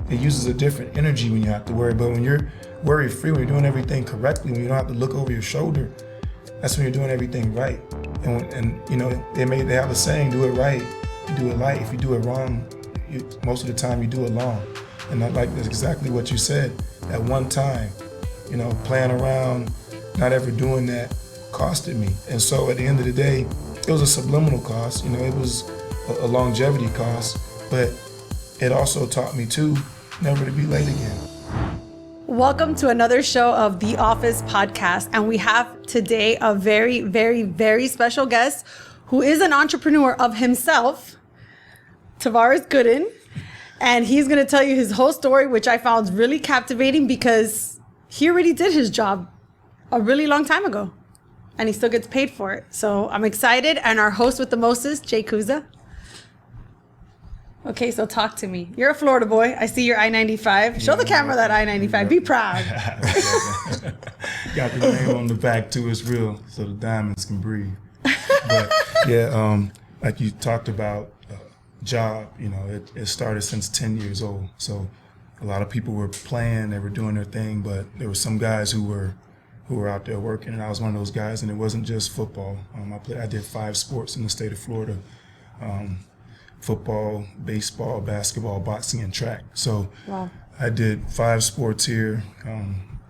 it uses a different energy when you have to worry. But when you're worry free, when you're doing everything correctly, when you don't have to look over your shoulder, that's when you're doing everything right. And you know, they have a saying, do it right, you do it light. If you do it wrong, most of the time you do it long. And that's exactly what you said. At one time, you know, playing around, not ever doing that costed me. And so at the end of the day, it was a subliminal cost. You know, it was a longevity cost, but it also taught me too, never to be late again. Welcome to another show of The Office Podcast. And we have today a very, very, very special guest who is an entrepreneur of himself, Tavares Gooden. And he's going to tell you his whole story, which I found really captivating because he already did his job a really long time ago. And he still gets paid for it. So I'm excited. And our host with the mostest, Jay Kuza. Okay, so talk to me. You're a Florida boy. I see your I-95. Show the camera that I-95. Be proud. Got the name on the back too. It's real, so the diamonds can breathe. But yeah, like you talked about, job. You know, it started since 10 years old. So a lot of people were playing, they were doing their thing, but there were some guys who were out there working, and I was one of those guys. And it wasn't just football. I did 5 sports in the state of Florida. Football, baseball, basketball, boxing, and track. So wow. I did 5 sports here,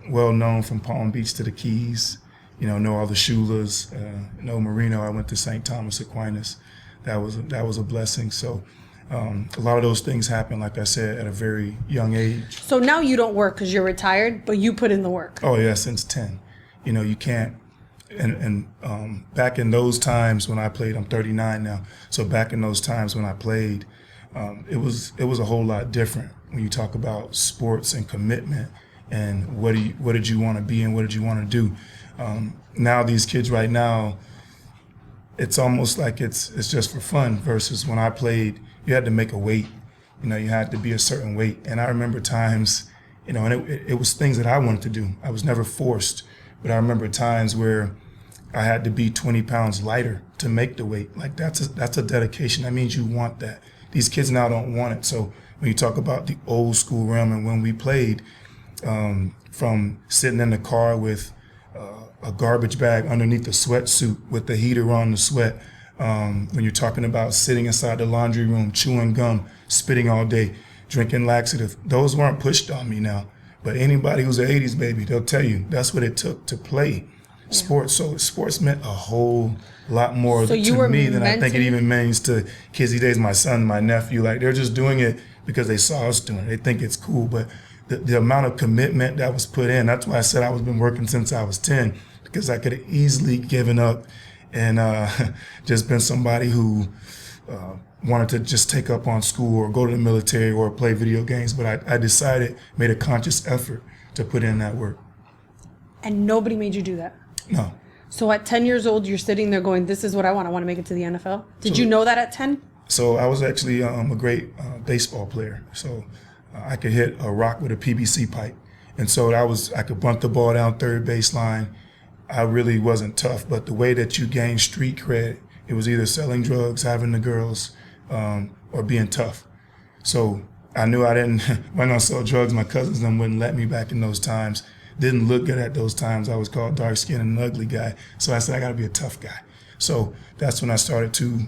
well known from Palm Beach to the Keys. You know all the Shulas, know Marino. I went to St. Thomas Aquinas. That was a blessing. So a lot of those things happened, like I said, at a very young age. So now you don't work because you're retired, but you put in the work. Oh yeah, since 10. You know, you can't. And back in those times when I played, I'm 39 now. So back in those times when I played, it was a whole lot different when you talk about sports and commitment and what did you want to be and what did you want to do. Now these kids right now, it's almost like it's just for fun versus when I played, you had to make a weight. You know, you had to be a certain weight. And I remember times, you know, and it was things that I wanted to do. I was never forced, but I remember times where I had to be 20 pounds lighter to make the weight. Like that's a dedication. That means you want that. These kids now don't want it. So when you talk about the old school realm and when we played, from sitting in the car with a garbage bag underneath the sweatsuit with the heater on the sweat, when you're talking about sitting inside the laundry room, chewing gum, spitting all day, drinking laxative, those weren't pushed on me now. But anybody who's an 80s baby, they'll tell you that's what it took to play sports. So sports meant a whole lot more to me than I think it even means to kids these days, my son, my nephew. Like, they're just doing it because they saw us doing it. They think it's cool. But the amount of commitment that was put in, that's why I said I was been working since I was 10, because I could have easily given up and just been somebody who wanted to just take up on school or go to the military or play video games. But I decided, made a conscious effort to put in that work. And nobody made you do that? No. So at 10 years old, you're sitting there going, this is what I want. I want to make it to the NFL. Did you know that at 10? So I was actually a great baseball player. So I could hit a rock with a PVC pipe. And so I could bunt the ball down third baseline. I really wasn't tough, but the way that you gain street cred, it was either selling drugs, having the girls, or being tough. So I knew I wasn't gonna sell drugs. My cousins them wouldn't let me back in those times. Didn't look good at those times. I was called dark skinned and an ugly guy. So I said, I gotta be a tough guy. So that's when I started to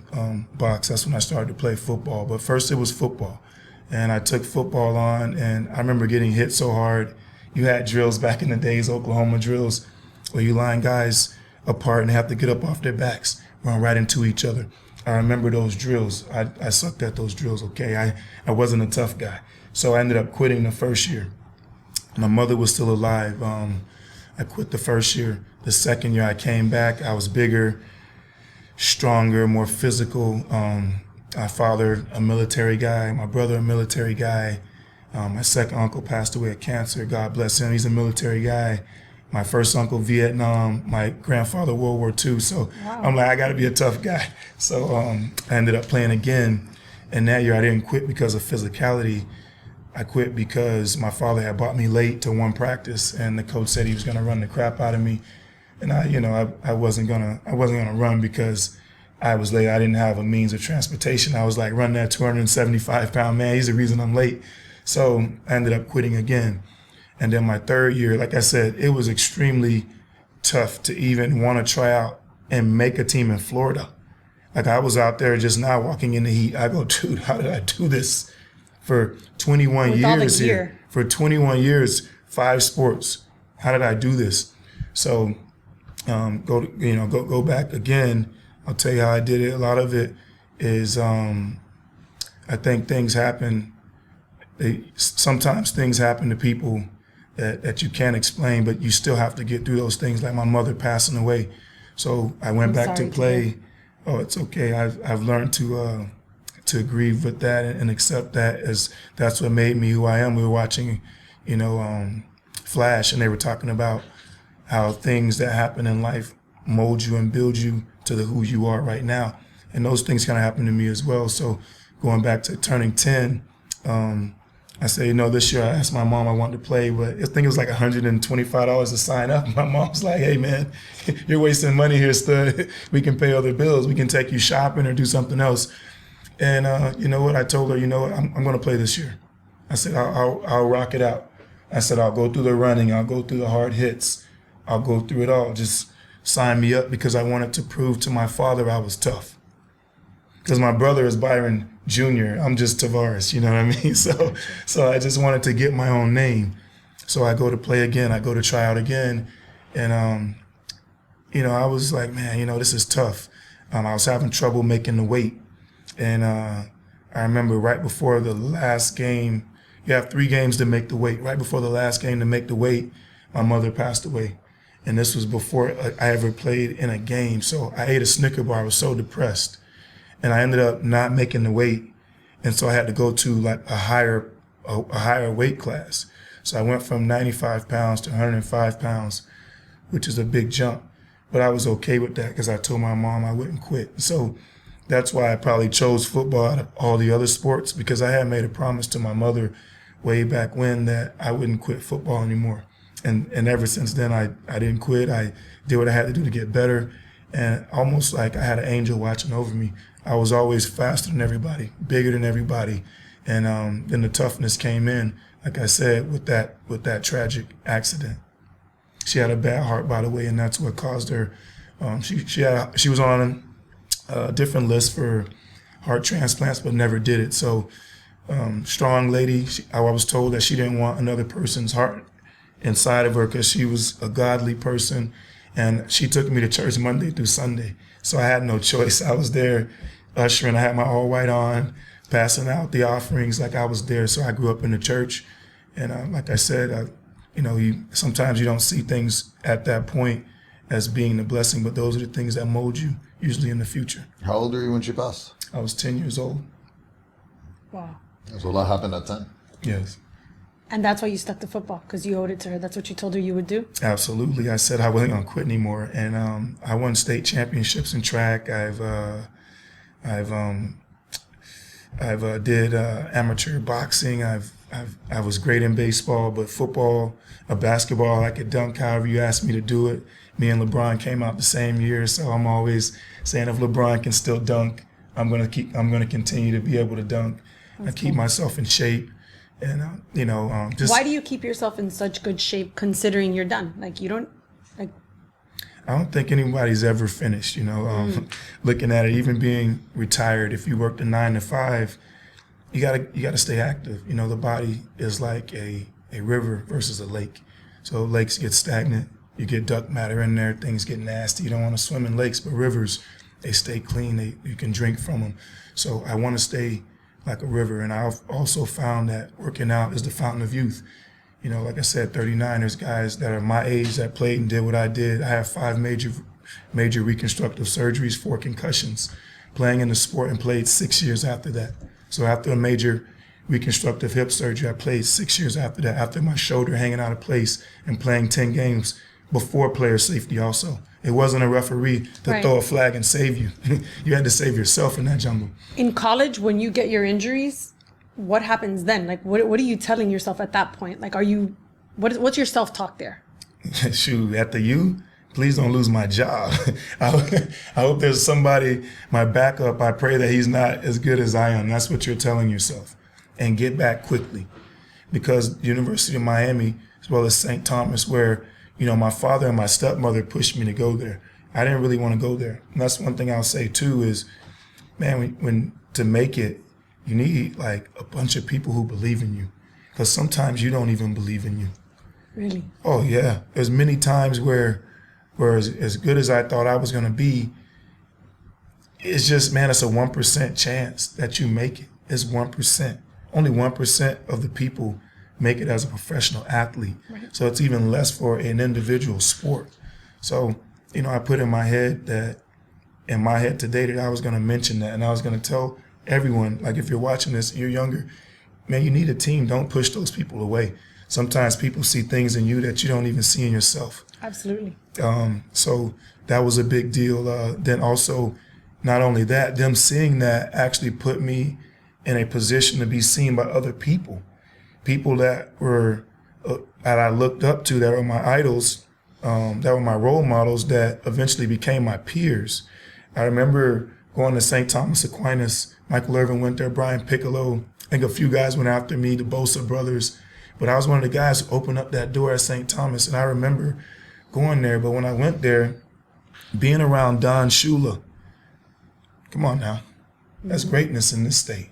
box. That's when I started to play football. But first it was football. And I took football on, and I remember getting hit so hard. You had drills back in the days, Oklahoma drills, where you line guys apart and have to get up off their backs, run right into each other. I remember those drills. I sucked at those drills, okay? I wasn't a tough guy. So I ended up quitting the first year. My mother was still alive. I quit the first year. The second year I came back, I was bigger, stronger, more physical. My father, a military guy. My brother, a military guy. My second uncle passed away of cancer. God bless him. He's a military guy. My first uncle, Vietnam. My grandfather, World War II. So wow. I'm like, I got to be a tough guy. So I ended up playing again. And that year I didn't quit because of physicality. I quit because my father had brought me late to one practice, and the coach said he was going to run the crap out of me. And I wasn't gonna run because I was late. I didn't have a means of transportation. I was like, run that 275-pound man. He's the reason I'm late. So I ended up quitting again. And then my third year, like I said, it was extremely tough to even want to try out and make a team in Florida. Like I was out there just now walking in the heat. I go, dude, how did I do this for 21 With all the years gear. here? For 21 years, 5 sports. How did I do this? So go back again. I'll tell you how I did it. A lot of it is I think things happen. Sometimes things happen to people that you can't explain, but you still have to get through those things. Like my mother passing away, so I went back to play. Oh, it's okay. I've learned to grieve with that and accept that as that's what made me who I am. We were watching, Flash, and they were talking about how things that happen in life mold you and build you to who you are right now, and those things kind of happened to me as well. So going back to turning 10. I said, this year I asked my mom I wanted to play, but I think it was like $125 to sign up. My mom's like, hey, man, you're wasting money here, stud. We can pay other bills. We can take you shopping or do something else. And you know what? I told her, I'm going to play this year. I said, I'll rock it out. I said, I'll go through the running. I'll go through the hard hits. I'll go through it all. Just sign me up because I wanted to prove to my father I was tough. Because my brother is Byron Jr. I'm just Tavares, you know what I mean? So I just wanted to get my own name. So I go to play again. I go to try out again. And, I was like, man, this is tough. I was having trouble making the weight. And I remember right before the last game, you have 3 games to make the weight. Right before the last game to make the weight, my mother passed away. And this was before I ever played in a game. So I ate a Snicker bar. I was so depressed. And I ended up not making the weight. And so I had to go to like a higher weight class. So I went from 95 pounds to 105 pounds, which is a big jump. But I was okay with that because I told my mom I wouldn't quit. So that's why I probably chose football out of all the other sports, because I had made a promise to my mother way back when that I wouldn't quit football anymore. And ever since then, I didn't quit. I did what I had to do to get better. And almost like I had an angel watching over me. I was always faster than everybody, bigger than everybody. And then the toughness came in, like I said, with that tragic accident. She had a bad heart, by the way, and that's what caused her. She was on a different list for heart transplants, but never did it. So strong lady. I was told that she didn't want another person's heart inside of her because she was a godly person. And she took me to church Monday through Sunday. So I had no choice. I was there ushering. I had my all white on, passing out the offerings like I was there. So I grew up in the church. And like I said, sometimes you don't see things at that point as being a blessing, but those are the things that mold you, usually in the future. How old were you when she passed? I was 10 years old. Wow. So a lot happened at 10. Yes. And that's why you stuck to football, because you owed it to her. That's what you told her you would do? Absolutely. I said I wasn't going to quit anymore. And I won state championships in track. I've did amateur boxing. I was great in baseball, but football, basketball, I could dunk however you asked me to do it. Me and LeBron came out the same year, so I'm always saying if LeBron can still dunk, I'm gonna continue to be able to dunk. I keep myself in shape. And just why do you keep yourself in such good shape considering you're done? Like you don't like. I don't think anybody's ever finished. Looking at it, even being retired, if you worked a 9 to 5, you gotta stay active. The body is like a river versus a lake. So lakes get stagnant. You get duck matter in there. Things get nasty. You don't want to swim in lakes, but rivers, they stay clean. You can drink from them. So I want to stay like a river. And I've also found that working out is the fountain of youth. Like I said, 39, there's guys that are my age that played and did what I did. I have 5 major reconstructive surgeries, 4 concussions, playing in the sport, and played 6 years after that. So after a major reconstructive hip surgery, I played 6 years after that, after my shoulder hanging out of place and playing 10 games before player safety also. It wasn't a referee to throw a flag and save you. You had to save yourself in that jungle. In college, when you get your injuries, what happens then? Like, what are you telling yourself at that point? Like, what's your self-talk there? Shoot, at the U, please don't lose my job. I hope there's somebody, my backup. I pray that he's not as good as I am. That's what you're telling yourself. And get back quickly. because University of Miami, as well as St. Thomas, where, my father and my stepmother pushed me to go there. I didn't really want to go there. And that's one thing I'll say too is, man, when to make it, you need like a bunch of people who believe in you. Because sometimes you don't even believe in you. Really? Oh yeah. There's many times where as good as I thought I was going to be, it's just, man, it's a 1% chance that you make it. It's 1%. Only 1% of the people make it as a professional athlete. Right. So it's even less for an individual sport. So, I put in my head today that I was going to mention that, and I was going to tell everyone, like, if you're watching this, you're younger, man, you need a team. Don't push those people away. Sometimes people see things in you that you don't even see in yourself. Absolutely. So that was a big deal. Then also, not only that, them seeing that actually put me in a position to be seen by other people that were that I looked up to, that were my idols, that were my role models, that eventually became my peers. I remember going to St. Thomas Aquinas. Michael Irvin went there, Brian Piccolo. I think a few guys went after me, the Bosa brothers. But I was one of the guys who opened up that door at St. Thomas, and I remember going there. But when I went there, being around Don Shula, come on now, that's greatness in this state.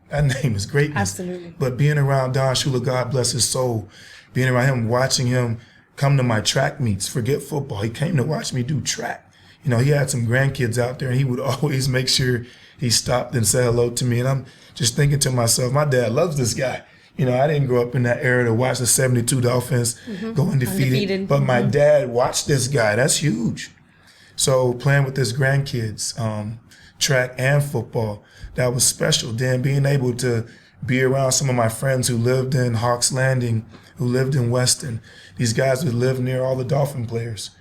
That name is greatness. Absolutely. But being around Don Shula, God bless his soul, being around him, watching him come to my track meets, forget football. He came to watch me do track. He had some grandkids out there, and he would always make sure he stopped and said hello to me. And I'm just thinking to myself, my dad loves this guy. I didn't grow up in that era to watch the 72 Dolphins go undefeated. But my dad watched this guy. That's huge. So playing with his grandkids, track and football, that was special. Then being able to be around some of my friends who lived in Hawks Landing, who lived in Weston, these guys would live near all the Dolphin players.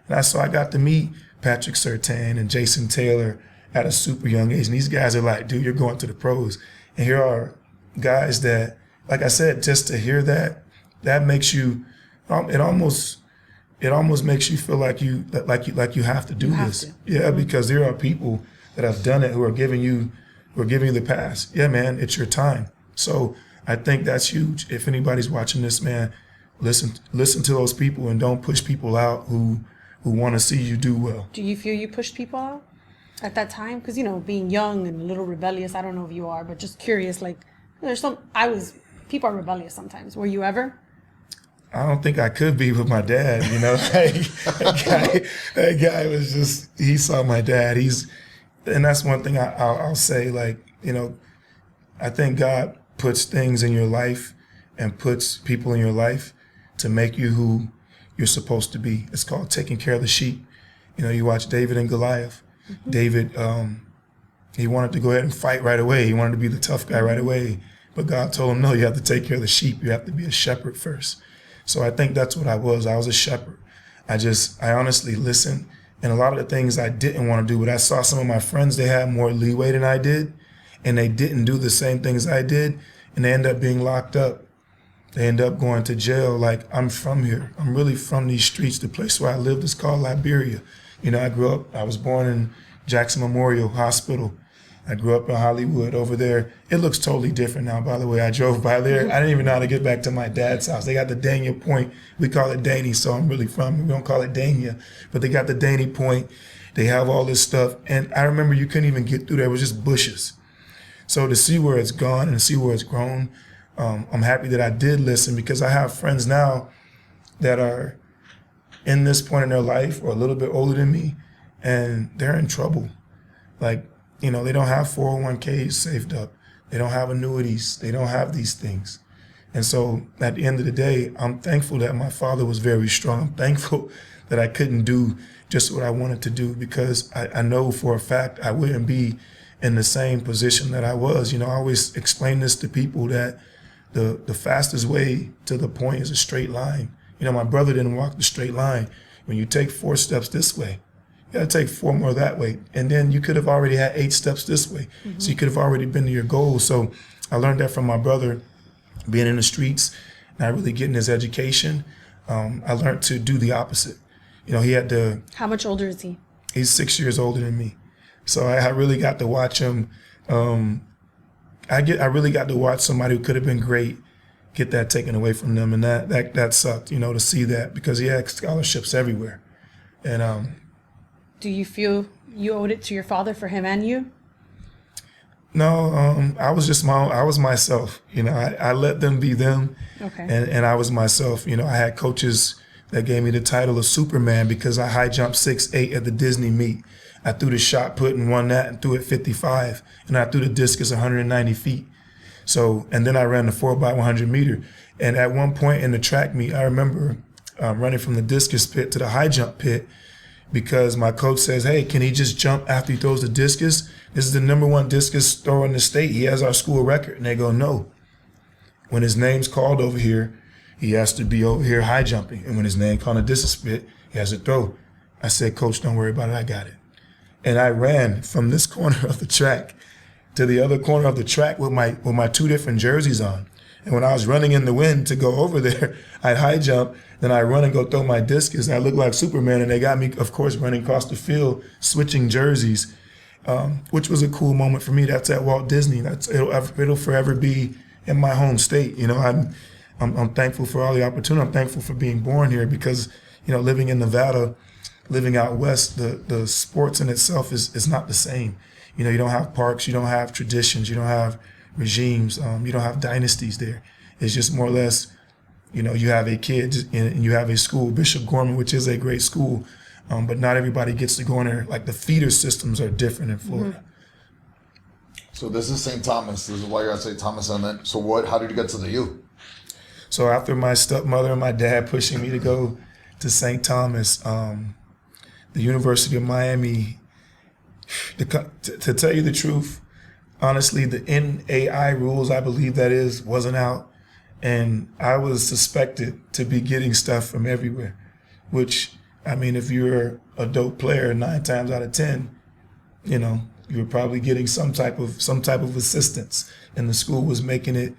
And so I got to meet Patrick Surtain and Jason Taylor at a super young age. And these guys are like, dude, you're going to the pros. And here are guys that, like I said, just to hear that makes you, it almost makes you feel like you have to do this. Yeah, because there are people that have done it who are giving you the pass. Yeah, man, it's your time. So I think that's huge. If anybody's watching this, man, listen to those people and don't push people out who want to see you do well. Do you feel you pushed people out at that time? Because, being young and a little rebellious, I don't know if you are, but just curious, like, people are rebellious sometimes. Were you ever? I don't think I could be with my dad, that guy was just, he saw my dad. And that's one thing I'll say, like, I think God puts things in your life and puts people in your life to make you who you're supposed to be. It's called taking care of the sheep. You watch David and Goliath. Mm-hmm. David, he wanted to go ahead and fight right away. He wanted to be the tough guy right away. But God told him, no, you have to take care of the sheep. You have to be a shepherd first. So I think that's what I was. I was a shepherd. I honestly listened. And a lot of the things I didn't want to do, but I saw some of my friends, they had more leeway than I did. And they didn't do the same things I did. And they end up being locked up. They end up going to jail. Like, I'm from here. I'm really from these streets. The place where I lived is called Liberia. I was born in Jackson Memorial Hospital. I grew up in Hollywood over there. It looks totally different now, by the way. I drove by there. I didn't even know how to get back to my dad's house. They got the Dania Point. We call it Danny, so I'm really from it. We don't call it Dania, but they got the Danny Point. They have all this stuff. And I remember you couldn't even get through there. It was just bushes. So to see where it's gone and to see where it's grown, I'm happy that I did listen, because I have friends now that are in this point in their life or a little bit older than me, and they're in trouble. Like, they don't have 401ks saved up. They don't have annuities. They don't have these things. And so at the end of the day, I'm thankful that my father was very strong. I'm thankful that I couldn't do just what I wanted to do, because I know for a fact I wouldn't be in the same position that I was. I always explain this to people, that the fastest way to the point is a straight line. My brother didn't walk the straight line. When you take 4 steps this way, you got to take 4 more that way. And then you could have already had 8 steps this way. Mm-hmm. So you could have already been to your goal. So I learned that from my brother, being in the streets, not really getting his education. I learned to do the opposite. He had to... How much older is he? He's 6 years older than me. So I really got to watch him. I really got to watch somebody who could have been great get that taken away from them, and that sucked, to see that, because he had scholarships everywhere. And Do you feel you owed it to your father for him and you? no, I was just I was myself. I let them be them, Okay. and I was myself. I had coaches that gave me the title of Superman because I high jumped 6'8" at the Disney meet. I threw the shot put and won that and threw it 55, and I threw the discus 190 feet. So, and then I ran the 4x100 meter. And at one point in the track meet, I remember running from the discus pit to the high jump pit because my coach says, hey, can he just jump after he throws the discus? This is the #1 discus thrower in the state. He has our school record. And they go, no. When his name's called over here, he has to be over here high jumping. And when his name called a discus pit, he has to throw. I said, coach, don't worry about it. I got it. And I ran from this corner of the track to the other corner of the track with my 2 different jerseys on. And when I was running in the wind to go over there, I'd high jump, then I run and go throw my discus. I looked like Superman, and they got me, of course, running across the field, switching jerseys, which was a cool moment for me. That's at Walt Disney. It'll forever be in my home state. I'm thankful for all the opportunity. I'm thankful for being born here because, living in Nevada, living out west, the sports in itself is not the same. You don't have parks, you don't have traditions, you don't have regimes, you don't have dynasties there. It's just more or less, you have a kid and you have a school, Bishop Gorman, which is a great school, but not everybody gets to go in there. Like the feeder systems are different in Florida. So this is St. Thomas. This is why you're at St. Thomas. And then, so how did you get to the U? So after my stepmother and my dad pushing me to go to St. Thomas, the University of Miami, to tell you the truth, honestly, the NAI rules, I believe that wasn't out. And I was suspected to be getting stuff from everywhere, which, if you're a dope player 9 times out of 10, you were probably getting some type of assistance. And the school was making it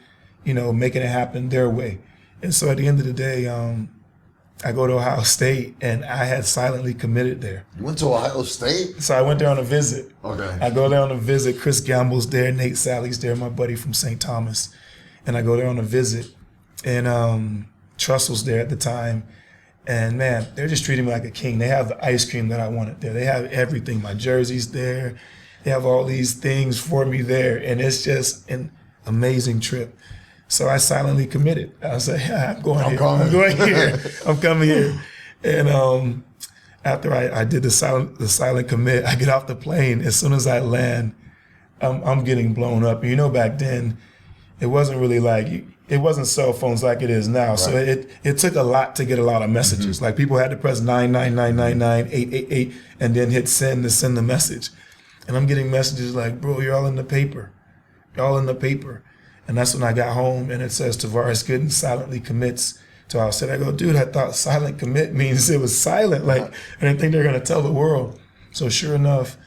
happen their way. And so at the end of the day, I go to Ohio State, and I had silently committed there. You went to Ohio State? So I went there on a visit. Okay. I go there on a visit. Chris Gamble's there. Nate Sally's there, my buddy from St. Thomas. And I go there on a visit. And Trustle's there at the time. And, man, they're just treating me like a king. They have the ice cream that I wanted there. They have everything. My jersey's there. They have all these things for me there. And it's just an amazing trip. So I silently committed. I was like, yeah, I'm going here. I'm coming here. And after I did the silent commit, I get off the plane. As soon as I land, I'm getting blown up. Back then, it wasn't really it wasn't cell phones like it is now. Right. So it took a lot to get a lot of messages. Mm-hmm. Like people had to press 99999 and then hit send to send the message. And I'm getting messages like, bro, you're all in the paper. And that's when I got home, and it says Tavares Gooden silently commits to Ohio State. I go, dude, I thought silent commit means it was silent. I didn't think they were going to tell the world. So sure enough,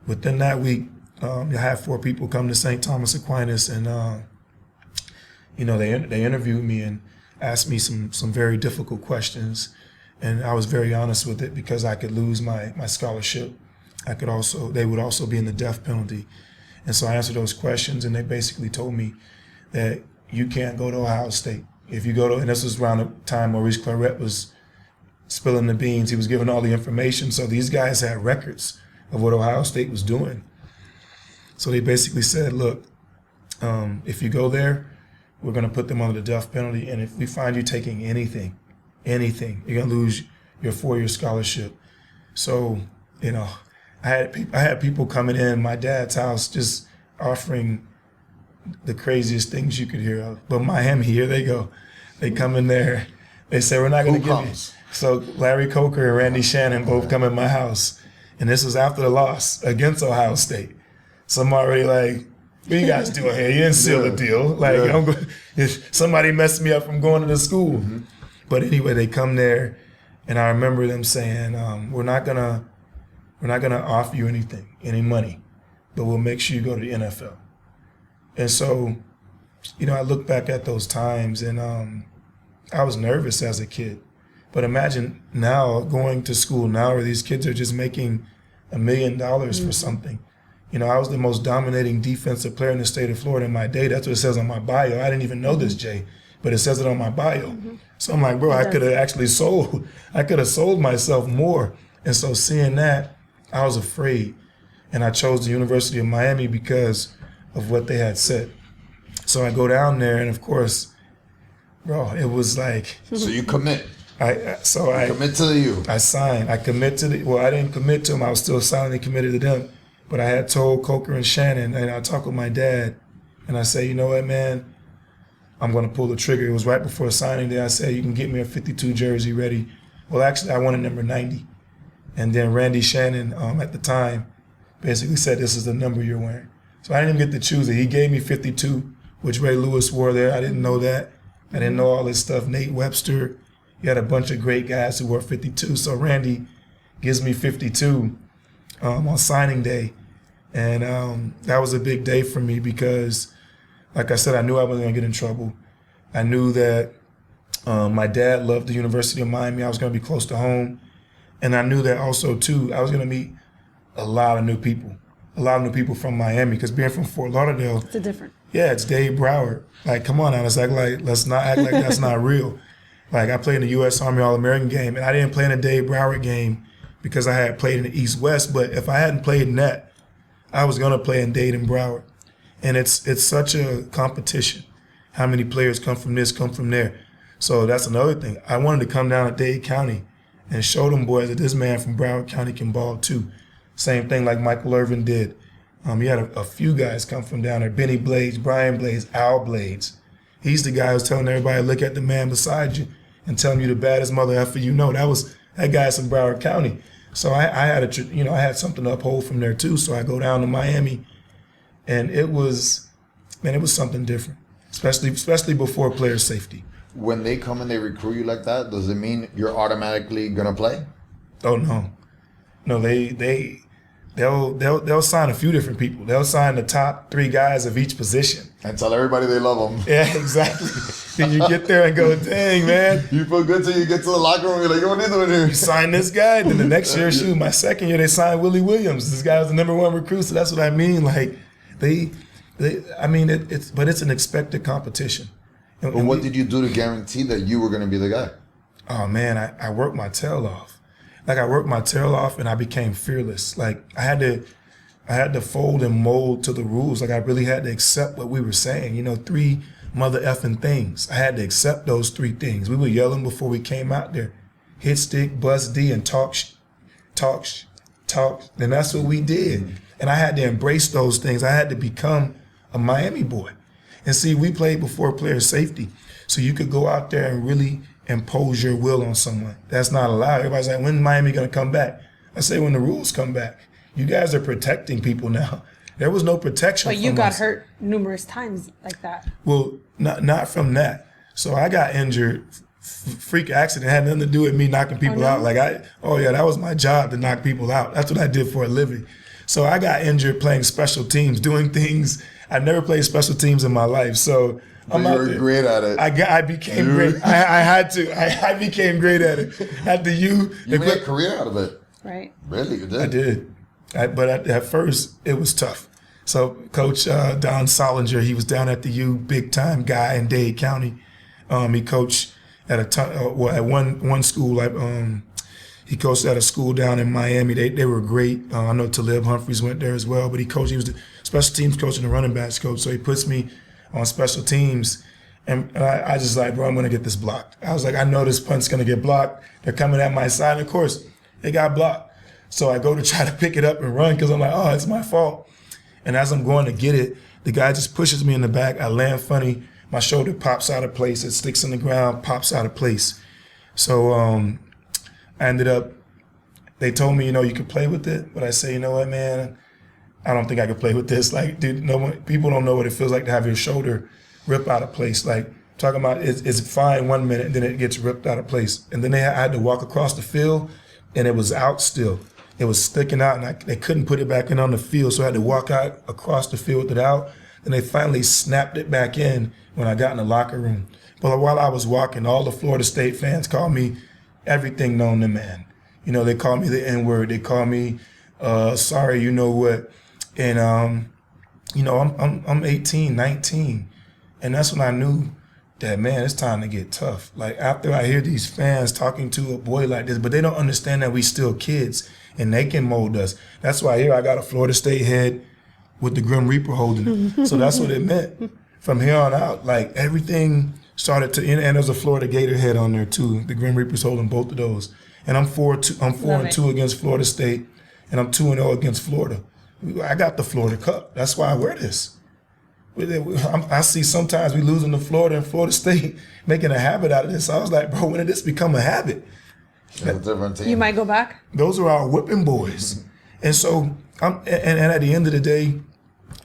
within that week, I had 4 people come to St. Thomas Aquinas, and they interviewed me and asked me some very difficult questions, and I was very honest with it because I could lose my scholarship. They would also be in the death penalty. And so I answered those questions, and they basically told me that you can't go to Ohio State. If you go to, and this was around the time Maurice Claret was spilling the beans, he was giving all the information. So these guys had records of what Ohio State was doing. So they basically said, look, if you go there, we're going to put them under the death penalty. And if we find you taking anything, you're going to lose your 4-year scholarship. So, I had people coming in my dad's house just offering the craziest things you could hear of. But Miami, here they go. They come in there. They say, we're not going to give you. So Larry Coker and Randy Shannon both come in my house. And this was after the loss against Ohio State. So I'm already like, what you guys doing here? You didn't seal the deal. Somebody messed me up from going to the school. Mm-hmm. But anyway, they come there, and I remember them saying, we're not gonna offer you any money, but we'll make sure you go to the NFL. And so, I look back at those times, and I was nervous as a kid. But imagine now going to school now where these kids are just making $1 million for something. I was the most dominating defensive player in the state of Florida in my day. That's what it says on my bio. I didn't even know this, Jay. but it says it on my bio. Mm-hmm. So I'm like, bro, I could have sold myself more. And so seeing that, I was afraid. And I chose the University of Miami because of what they had said. So I go down there, and of course, bro, it was like. So you commit. I commit to the U. I signed. I commit to the. Well, I didn't commit to them. I was still silently committed to them. But I had told Coker and Shannon, and I talked with my dad, and I said, you know what, man, I'm going to pull the trigger. It was right before signing day. I said, you can get me a 52 jersey ready. Well, actually, I wanted number 90. And then Randy Shannon, at the time, basically said, this is the number you're wearing. So I didn't even get to choose it. He gave me 52, which Ray Lewis wore there. I didn't know that. I didn't know all this stuff. Nate Webster. You had a bunch of great guys who wore 52. So Randy gives me 52 on signing day. And that was a big day for me because, like I said, I knew I wasn't going to get in trouble. I knew that my dad loved the University of Miami. I was going to be close to home. And I knew that also, too, I was going to meet a lot of new people from Miami, because being from Fort Lauderdale. It's a different. Yeah, it's Dave Broward. Like, come on now, let's not act like that's not real. Like, I played in the U.S. Army All-American game, and I didn't play in a Dave Broward game because I had played in the East-West. But if I hadn't played in that, I was going to play in Dade and Broward. And it's such a competition. How many players come from this, come from there. So that's another thing. I wanted to come down to Dade County and show them boys that this man from Broward County can ball too. Same thing like Michael Irvin did. He had a few guys come from down there. Benny Blades, Brian Blades, Al Blades. He's the guy who's telling everybody, look at the man beside you and tell him you're the baddest mother effer you know. That guy's from Broward County. So I had something to uphold from there too. So I go down to Miami, and it was something different, especially before player safety. When they come and they recruit you like that, does it mean you're automatically gonna play? Oh no, they'll sign a few different people. They'll sign the top 3 guys of each position And tell everybody they love them. Yeah, exactly. Then you get there and go, dang, man. You feel good till you get to the locker room. You're like, what are you doing here? You sign this guy. Then the next year, shoot, my second year, they signed Willie Williams. This guy was the #1 recruit. So that's what I mean. Like, it's an expected competition. But what did you do to guarantee that you were going to be the guy? Oh, man, I worked my tail off. Like, I worked my tail off and I became fearless. Like, I had to fold and mold to the rules. Like, I really had to accept what we were saying. 3 mother effing things. I had to accept those 3 things. We were yelling before we came out there. Hit stick, bust D, and talk. And that's what we did. And I had to embrace those things. I had to become a Miami boy. And see, we played before player safety. So you could go out there and really impose your will on someone. That's not allowed. Everybody's like, when's Miami going to come back? I say, when the rules come back. You guys are protecting people now. There was no protection. But you got hurt numerous times like that. Well, not from that. So I got injured. Freak accident had nothing to do with me knocking people out. Like that was my job to knock people out. That's what I did for a living. So I got injured playing special teams, doing things. I never played special teams in my life. So you were great at it. I became great. I had to. I became great at it. At the U. You made a career out of it. Right. Really, you did. I did. But at first, it was tough. So Coach Don Solinger, he was down at the U, big time guy in Dade County. He coached at at one school. He coached at a school down in Miami. They were great. I know Talib Humphreys went there as well. But he was the special teams coach and the running backs coach. So he puts me on special teams. And I just like, bro, I'm going to get this blocked. I was like, I know this punt's going to get blocked. They're coming at my side. And of course, they got blocked. So I go to try to pick it up and run because I'm like, oh, it's my fault. And as I'm going to get it, the guy just pushes me in the back. I land funny. My shoulder pops out of place. It sticks in the ground, pops out of place. So I ended up, they told me, you can play with it. But I say, you know what, man, I don't think I can play with this. Like, dude, people don't know what it feels like to have your shoulder rip out of place. Like, talking about it's fine 1 minute, and then it gets ripped out of place. And then I had to walk across the field, and it was out still. It was sticking out, and they couldn't put it back in on the field, so I had to walk out across the field with it out. And they finally snapped it back in when I got in the locker room. But while I was walking, all the Florida State fans called me everything known to man. They call me the N-word. They call me sorry, you know what. And, I'm 18, 19. And that's when I knew that, man, it's time to get tough. Like, after I hear these fans talking to a boy like this, but they don't understand that we still kids and they can mold us. That's why here I got a Florida State head with the Grim Reaper holding it. So that's what it meant. From here on out, like, everything started to, and there's a Florida Gator head on there too. The Grim Reaper's holding both of those. And I'm 4-2 against Florida State, and I'm 2-0 against Florida. I got the Florida Cup. That's why I wear this. I see sometimes we losing to Florida and Florida State making a habit out of this. I was like, bro, when did this become a habit? It's a different team. You might go back. Those are our whipping boys. And so, and at the end of the day,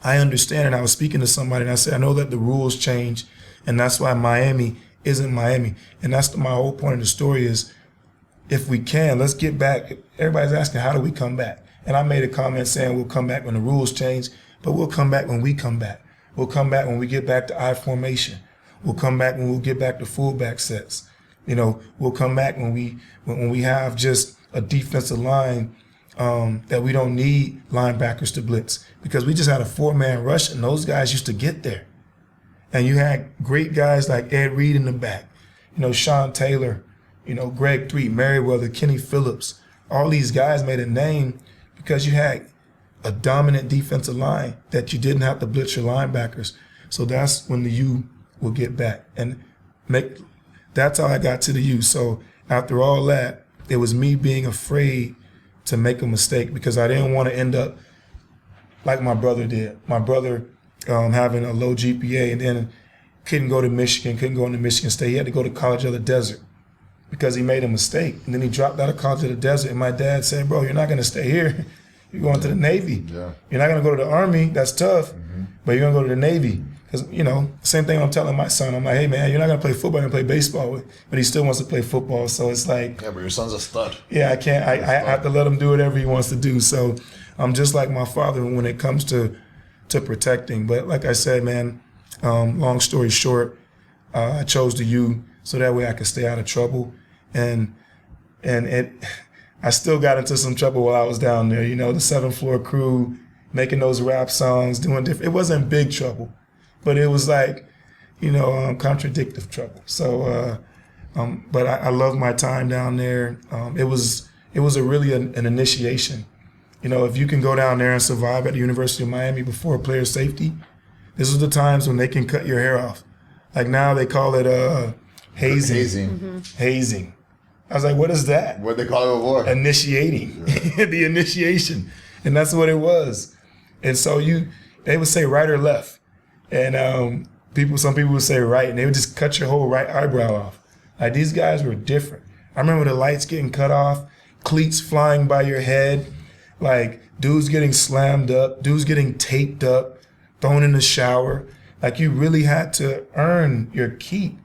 I understand, and I was speaking to somebody, and I said, I know that the rules change, and that's why Miami isn't Miami. And that's my whole point of the story is, if we can, let's get back. Everybody's asking, how do we come back? And I made a comment saying we'll come back when the rules change, but we'll come back when we come back. We'll come back when we get back to I formation. We'll come back when we'll get back to fullback sets. We'll come back when we have just a defensive line that we don't need linebackers to blitz, because we just had a 4-man rush and those guys used to get there. And you had great guys like Ed Reed in the back, Sean Taylor, Greg Threet, Merriweather, Kenny Phillips. All these guys made a name because you had a dominant defensive line that you didn't have to blitz your linebackers. So that's when the U will get back. And that's how I got to the U. So after all that, it was me being afraid to make a mistake, because I didn't want to end up like my brother did. My brother having a low GPA and then couldn't go to Michigan, couldn't go into Michigan State. He had to go to College of the Desert because he made a mistake. And then he dropped out of College of the Desert. And my dad said, bro, you're not going to stay here. You're going to the Navy. Yeah. You're not going to go to the Army. That's tough. But you're going to go to the Navy. Because, same thing I'm telling my son. I'm like, hey, man, you're not going to play football. You're going to play baseball. But he still wants to play football. So it's like. Yeah, but your son's a stud. Yeah, I can't. I have to let him do whatever he wants to do. So I'm just like my father when it comes to protecting. But like I said, man, long story short, I chose the U so that way I could stay out of trouble. And I still got into some trouble while I was down there. The 7th Floor Crew, making those rap songs, doing different. It wasn't big trouble, but it was like, contradictive trouble. So, but I love my time down there. It was really an initiation. If you can go down there and survive at the University of Miami before player safety, this is the times when they can cut your hair off. Like now they call it hazing. Hazing. I was like, what is that? What they call it before? Initiating. Yeah. The initiation. And that's what it was. And so they would say right or left. And some people would say right, and they would just cut your whole right eyebrow off. Like, these guys were different. I remember the lights getting cut off, cleats flying by your head, like dudes getting slammed up, dudes getting taped up, thrown in the shower. Like, you really had to earn your keep.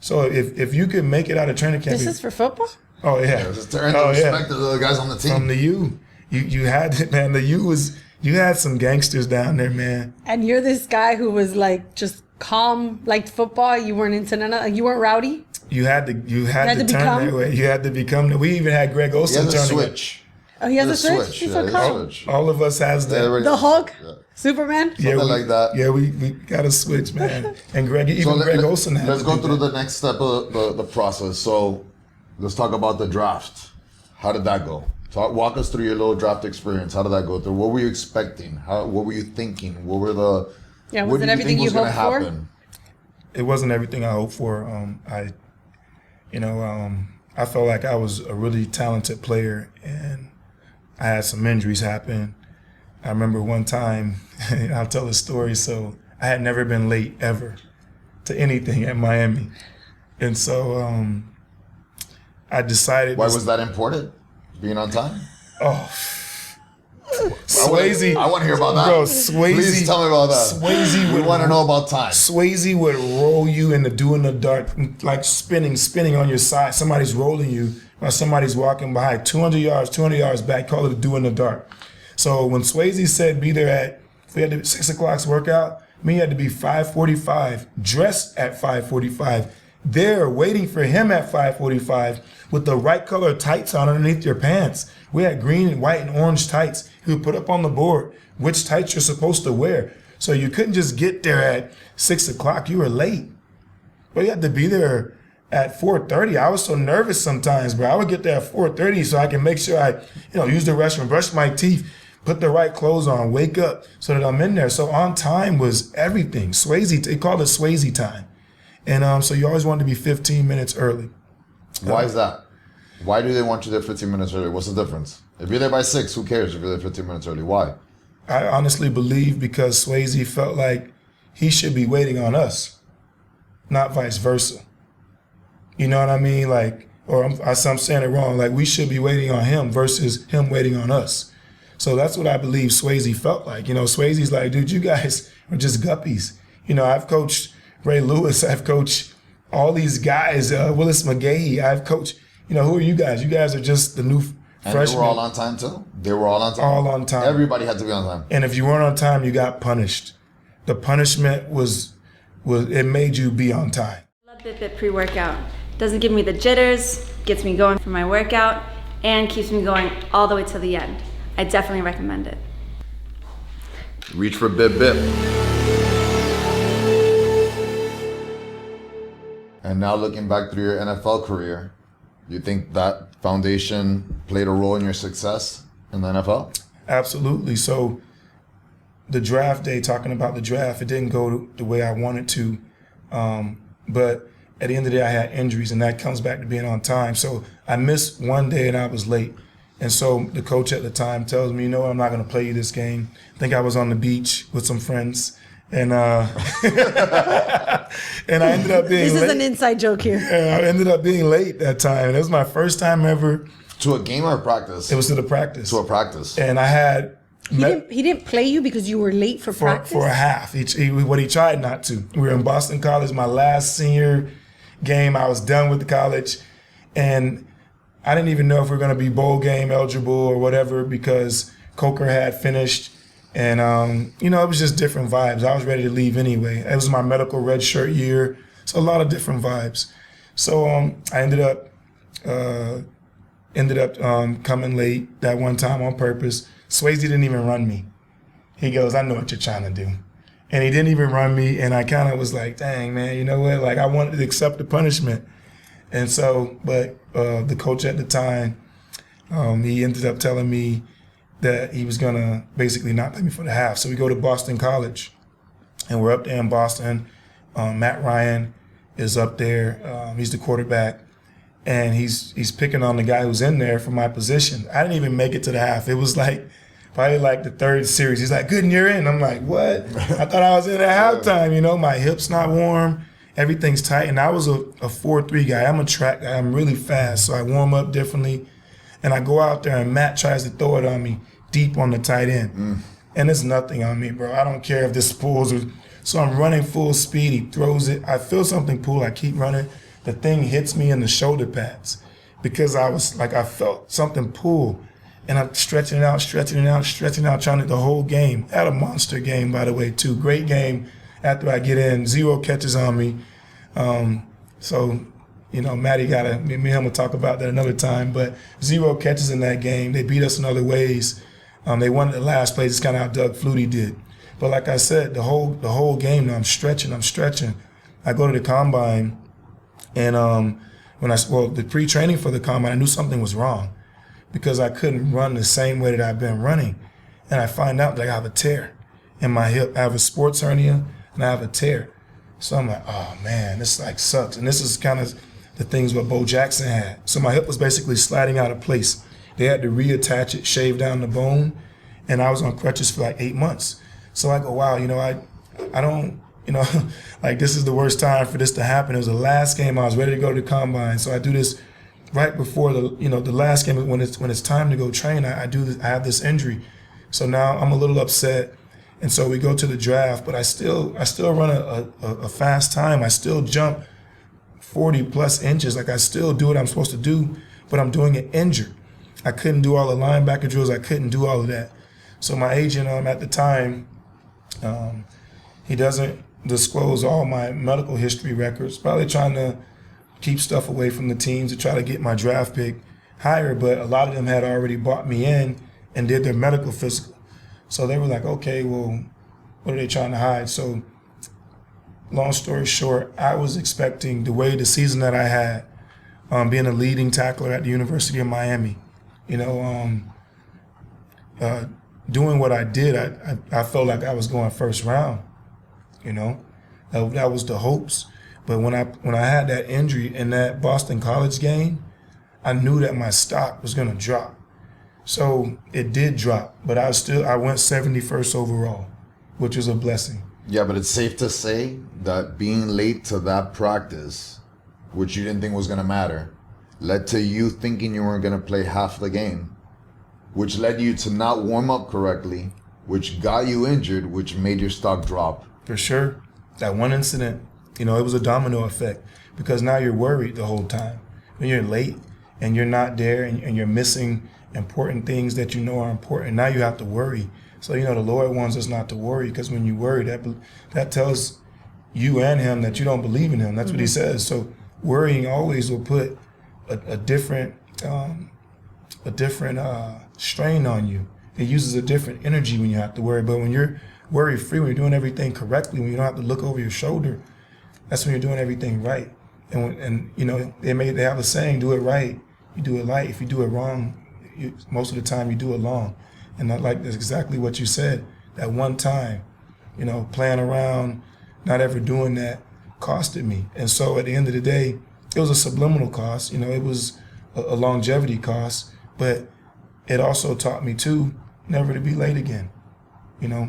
So if you could make it out of training camp. This is for football? Oh, yeah. Just to earn the respect of the guys on the team. From the U. You had it, man. The U was, you had some gangsters down there, man. And you're this guy who was like just calm, liked football. You weren't into none. You weren't rowdy. You had to turn that way. You had to become. We even had Greg Olsen turning. Switch. Oh, he has a switch. He's so calm. All of us has that. The Hulk, Superman. Something like that. Yeah, we got to switch, man. And Greg Olsen had. Let's go through the next step of the process. So let's talk about the draft. How did that go? Walk us through your little draft experience. How did that go through? What were you expecting? What were you thinking? What were the? Yeah, was it everything you hoped for? It wasn't everything I hoped for. I felt like I was a really talented player, and I had some injuries happen. I remember one time, I'll tell a story. So I had never been late ever to anything at Miami, and so I decided. Why was that important? Being on time? Oh, Swayze. I want to hear about that. Bro, Swayze. Please tell me about that. Swayze we want to know about time. Swayze would roll you into doing the dark, like spinning on your side. Somebody's rolling you while somebody's walking behind 200 yards back. Call it a do in the dark. So when Swayze said be there if we had the 6 o'clock workout, me had to be 5:45, dressed at 5:45, there waiting for him at 5:45 with the right color tights on underneath your pants. We had green and white and orange tights. He would put up on the board which tights you're supposed to wear. So you couldn't just get there at 6 o'clock. You were late. But you had to be there at 4:30. I was so nervous sometimes, bro. I would get there at 4:30 so I can make sure I, use the restroom, brush my teeth, put the right clothes on, wake up so that I'm in there. So on time was everything. Swayze, they called it Swayze time. And so you always wanted to be 15 minutes early. Why is that? Why do they want you there 15 minutes early? What's the difference? If you're there by 6, who cares if you're there 15 minutes early? Why? I honestly believe because Swayze felt like he should be waiting on us, not vice versa. You know what I mean? Like, or I'm saying it wrong. Like, we should be waiting on him versus him waiting on us. So that's what I believe Swayze felt like. Swayze's like, dude, you guys are just guppies. I've coached Ray Lewis. I've coached all these guys, Willis McGahee. I've coached, who are you guys? You guys are just the new and freshmen. they were all on time too? They were all on time? All on time. Everybody had to be on time. And if you weren't on time, you got punished. The punishment was it made you be on time. I love Bit pre-workout. Doesn't give me the jitters, gets me going for my workout, and keeps me going all the way to the end. I definitely recommend it. Reach for Bip. And now looking back through your NFL career, you think that foundation played a role in your success in the NFL? Absolutely. So the draft day, talking about the draft, it didn't go the way I wanted to. But at the end of the day, I had injuries, and that comes back to being on time. So I missed one day, and I was late. And so the coach at the time tells me, I'm not going to play you this game. I think I was on the beach with some friends. And and I ended up being late. This is an inside joke here. I ended up being late that time. And it was my first time ever. To a game or a practice? It was to the practice. To a practice. And I had... He didn't play you because you were late for practice? For a half. He tried not to. We were in Boston College, my last senior game. I was done with the college. And I didn't even know if we were going to be bowl game eligible or whatever because Coker had finished. And, it was just different vibes. I was ready to leave anyway. It was my medical red shirt year. So a lot of different vibes. So I ended up coming late that one time on purpose. Swayze didn't even run me. He goes, I know what you're trying to do. And he didn't even run me. And I kind of was like, dang, man, you know what? Like, I wanted to accept the punishment. And so, but the coach at the time, he ended up telling me that he was going to basically not play me for the half. So we go to Boston College, and we're up there in Boston. Matt Ryan is up there. He's the quarterback. And he's picking on the guy who's in there for my position. I didn't even make it to the half. It was probably the third series. He's like, Gooden, you're in. I'm like, what? I thought I was in at halftime. My hip's not warm. Everything's tight. And I was a 4-3 guy. I'm a track guy. I'm really fast. So I warm up differently. And I go out there and Matt tries to throw it on me deep on the tight end. And it's nothing on me, bro. I don't care if this pulls. So I'm running full speed. He throws it. I feel something pull. I keep running. The thing hits me in the shoulder pads because I felt something pull. And I'm stretching it out, trying to the whole game. Had a monster game, by the way, too. Great game after I get in. 0 catches on me. So, Matty me and him will talk about that another time. But 0 catches in that game. They beat us in other ways. They won the last place. It's kind of how Doug Flutie did. But like I said, the whole game, I'm stretching. I go to the combine, and the pre-training for the combine, I knew something was wrong because I couldn't run the same way that I've been running. And I find out that I have a tear in my hip. I have a sports hernia, and I have a tear. So I'm like, oh man, this sucks. And this is kind of the things what Bo Jackson had. So my hip was basically sliding out of place. They had to reattach it, shave down the bone, and I was on crutches for 8 months. So I go, wow, I don't, this is the worst time for this to happen. It was the last game. I was ready to go to the combine. So I do this right before the last game when it's time to go train. I do this. I have this injury. So now I'm a little upset. And so we go to the draft, but I still run a fast time. I still jump 40 plus inches. I still do what I'm supposed to do, but I'm doing it injured. I couldn't do all the linebacker drills. I couldn't do all of that. So my agent at the time, he doesn't disclose all my medical history records, probably trying to keep stuff away from the teams to try to get my draft pick higher, but a lot of them had already bought me in and did their medical physical. So they were like, okay, well, what are they trying to hide? So long story short, I was expecting the season that I had, being a leading tackler at the University of Miami, doing what I did, I felt like I was going first round. That was the hopes. But when I had that injury in that Boston College game, I knew that my stock was going to drop. So it did drop, but I went 71st overall, which was a blessing. Yeah, but it's safe to say that being late to that practice, which you didn't think was going to matter, led to you thinking you weren't going to play half the game, which led you to not warm up correctly, which got you injured, which made your stock drop. For sure. That one incident, it was a domino effect, because now you're worried the whole time. When you're late and you're not there and you're missing important things that you know are important, now you have to worry. So, the Lord wants us not to worry, because when you worry, that tells you and him that you don't believe in him. That's what he says. So worrying always will put a different strain on you. It uses a different energy when you have to worry. But when you're worry-free, when you're doing everything correctly, when you don't have to look over your shoulder, that's when you're doing everything right. And they have a saying, do it right, you do it right. If you do it wrong, most of the time you do it long. And that's exactly what you said. That one time, playing around, not ever doing that, costed me. And so at the end of the day, it was a subliminal cost. It was a longevity cost, but it also taught me too, never to be late again.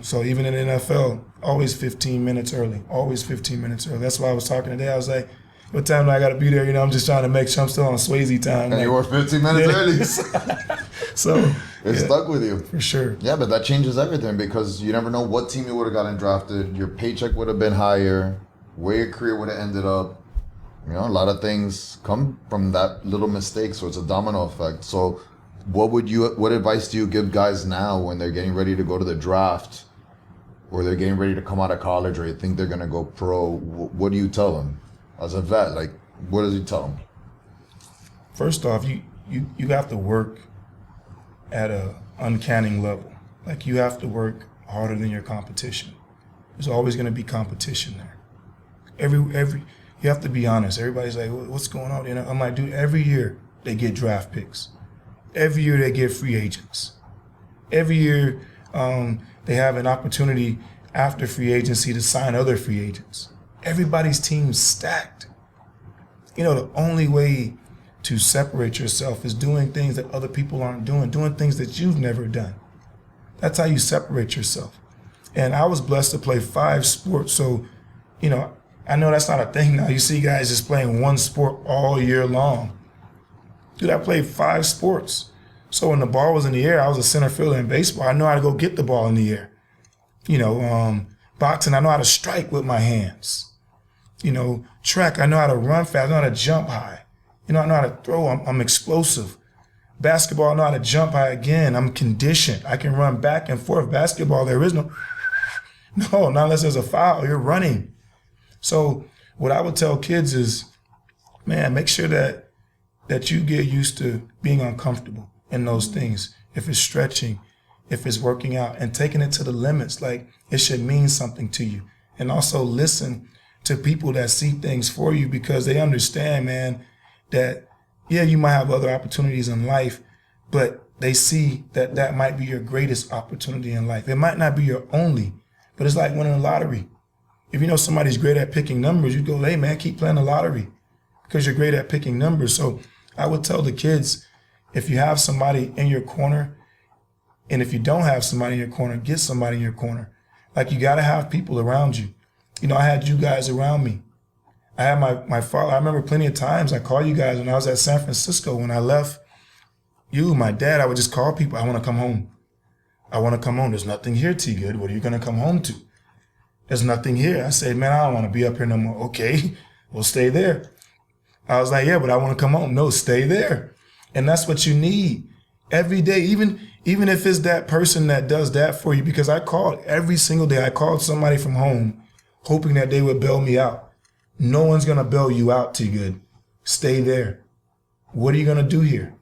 So even in the NFL, always 15 minutes early, always 15 minutes early. That's why I was talking today. I was like, what time do I got to be there? I'm just trying to make sure I'm still on Swayze time. And you were 15 minutes early. So it stuck with you. For sure. Yeah, but that changes everything, because you never know what team you would have gotten drafted. Your paycheck would have been higher. Where your career would have ended up. A lot of things come from that little mistake. So it's a domino effect. So what advice do you give guys now when they're getting ready to go to the draft, or they're getting ready to come out of college, or they think they're going to go pro? What do you tell them as a vet? Like, what does he tell them? First off, you have to work at a uncanny level. Like, you have to work harder than your competition. There's always going to be competition there. You have to be honest. Everybody's like, what's going on? I'm like, dude, every year they get draft picks. Every year they get free agents. Every year they have an opportunity after free agency to sign other free agents. Everybody's team's stacked. The only way to separate yourself is doing things that other people aren't doing things that you've never done. That's how you separate yourself. And I was blessed to play 5 sports. So, I know that's not a thing now. You see guys just playing one sport all year long. Dude, I played 5 sports. So when the ball was in the air, I was a center fielder in baseball. I know how to go get the ball in the air. Boxing, I know how to strike with my hands. Track, I know how to run fast. I know how to jump high. I know how to throw. I'm explosive. Basketball, I know how to jump high again. I'm conditioned. I can run back and forth. Basketball, there is no, not unless there's a foul. You're running. So what I would tell kids is, man, make sure that you get used to being uncomfortable in those things. If it's stretching, if it's working out, and taking it to the limits, like it should mean something to you. And also listen to people that see things for you, because they understand, man, that, yeah, you might have other opportunities in life, but they see that might be your greatest opportunity in life. It might not be your only, but it's like winning a lottery. If you know somebody's great at picking numbers, you go, hey, man, keep playing the lottery, because you're great at picking numbers. So I would tell the kids, if you have somebody in your corner, and if you don't have somebody in your corner, get somebody in your corner. Like, you got to have people around you. I had you guys around me. I had my father. I remember plenty of times I called you guys when I was at San Francisco. When I left my dad, I would just call people. I want to come home. I want to come home. There's nothing here, T. Good. What are you going to come home to? There's nothing here. I said, man, I don't want to be up here no more. Okay, well, stay there. I was like, yeah, but I want to come home. No, stay there. And that's what you need every day, even if it's that person that does that for you. Because I called every single day. I called somebody from home hoping that they would bail me out. No one's going to bail you out, T. Good. Stay there. What are you going to do here?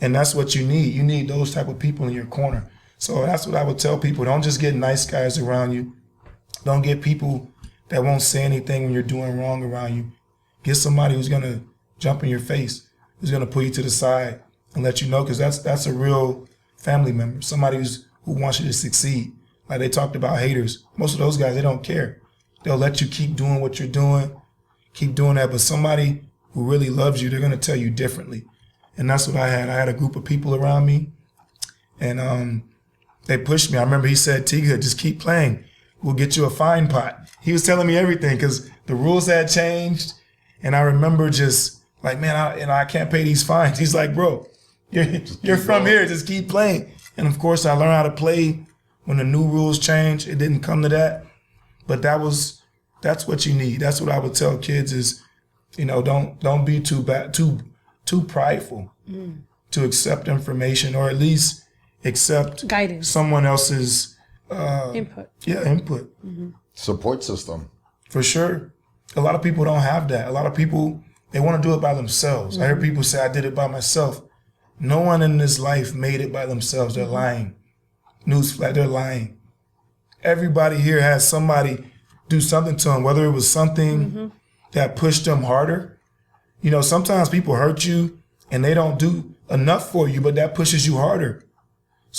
And that's what you need. You need those type of people in your corner. So that's what I would tell people. Don't just get nice guys around you. Don't get people that won't say anything when you're doing wrong around you. Get somebody who's going to jump in your face, who's going to pull you to the side and let you know, because that's a real family member, somebody who wants you to succeed. Like they talked about haters. Most of those guys, they don't care. They'll let you keep doing what you're doing, keep doing that. But somebody who really loves you, they're going to tell you differently. And that's what I had. I had a group of people around me, and they pushed me. I remember he said, Tiga, just keep playing. We'll get you a fine pot. He was telling me everything because the rules had changed. And I remember just like, man, I can't pay these fines. He's like, bro, you're from here. Just keep playing. And of course, I learned how to play when the new rules changed. It didn't come to that. But that's what you need. That's what I would tell kids is, don't be too prideful to accept information, or at least accept guidance, someone else's input. Yeah, input. Mm-hmm. Support system. For sure. A lot of people don't have that. A lot of people, they want to do it by themselves. I hear people say, I did it by myself. No one in this life made it by themselves. They're lying. Newsflash, they're lying. Everybody here has somebody do something to them, whether it was something that pushed them harder. Sometimes people hurt you and they don't do enough for you, but that pushes you harder.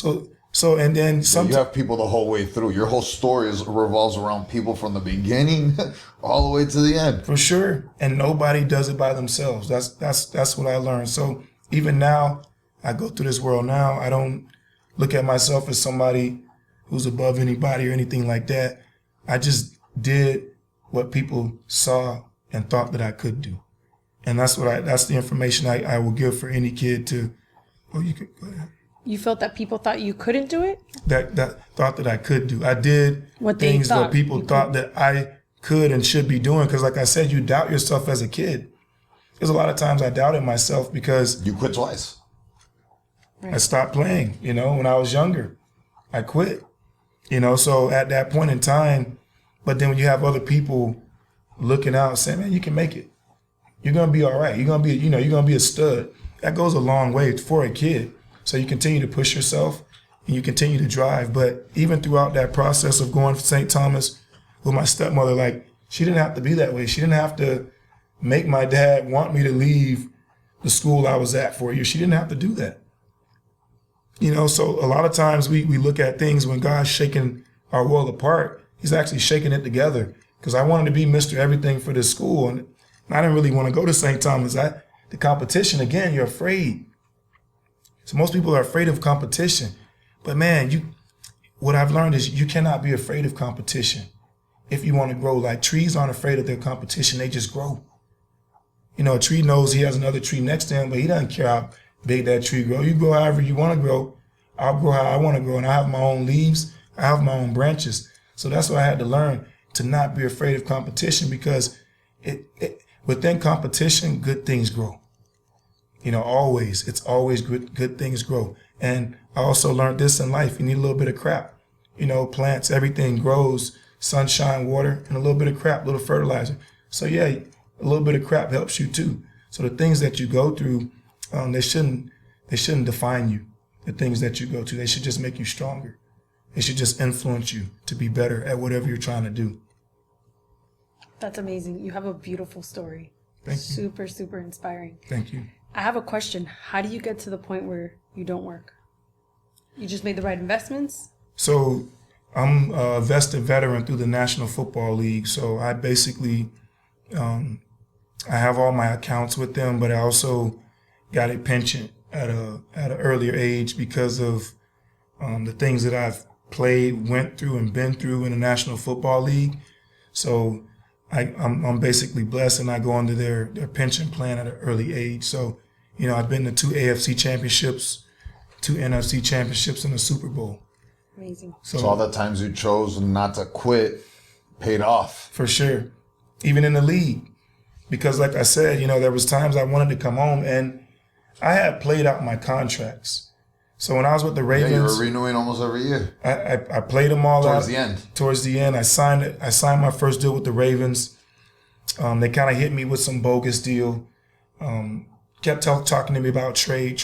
And then you have people the whole way through. Your whole story revolves around people from the beginning all the way to the end. For sure. And nobody does it by themselves. That's what I learned. So even now, I go through this world now, I don't look at myself as somebody who's above anybody or anything like that. I just did what people saw and thought that I could do. And that's the information I will give for any kid to, you can go ahead. You felt that people thought you couldn't do it? That thought that I could do. I did things that people thought that I could and should be doing. Because like I said, you doubt yourself as a kid. There's a lot of times I doubted myself because you quit twice. Right. I stopped playing, when I was younger. I quit, so at that point in time, but then when you have other people looking out saying, man, you can make it. You're going to be all right. You're going to be, you're going to be a stud. That goes a long way for a kid. So you continue to push yourself and you continue to drive. But even throughout that process of going to St. Thomas with my stepmother, like, she didn't have to be that way. She didn't have to make my dad want me to leave the school I was at for a year. She didn't have to do that. So a lot of times we look at things when God's shaking our world apart, he's actually shaking it together. Because I wanted to be Mr. Everything for this school. And I didn't really want to go to St. Thomas. The competition, again, you're afraid. So most people are afraid of competition. But man, what I've learned is you cannot be afraid of competition if you want to grow. Like trees aren't afraid of their competition. They just grow. A tree knows he has another tree next to him, but he doesn't care how big that tree grow. You grow however you want to grow. I'll grow how I want to grow. And I have my own leaves. I have my own branches. So that's what I had to learn, to not be afraid of competition, because within competition, good things grow. Always. It's always good things grow. And I also learned this in life. You need a little bit of crap. Plants, everything grows, sunshine, water, and a little bit of crap, a little fertilizer. So yeah, a little bit of crap helps you too. So the things that you go through, they shouldn't define you. The things that you go to, they should just make you stronger. They should just influence you to be better at whatever you're trying to do. That's amazing. You have a beautiful story. Thank you. Super, super inspiring. Thank you. I have a question. How do you get to the point where you don't work? You just made the right investments? So I'm a vested veteran through the National Football League. So I basically, I have all my accounts with them, but I also got a pension at an earlier age because of the things that I've played, went through, and been through in the National Football League. So I'm basically blessed, and I go under their pension plan at an early age. So, I've been to 2 AFC championships, 2 NFC championships, and a Super Bowl. Amazing. So all the times you chose not to quit paid off. For sure. Even in the league. Because like I said, there was times I wanted to come home, and I had played out my contracts. So when I was with the Ravens, you were renewing almost every year. I played them all out. Towards the end, I signed my first deal with the Ravens. They kind of hit me with some bogus deal. Kept talking to me about trade.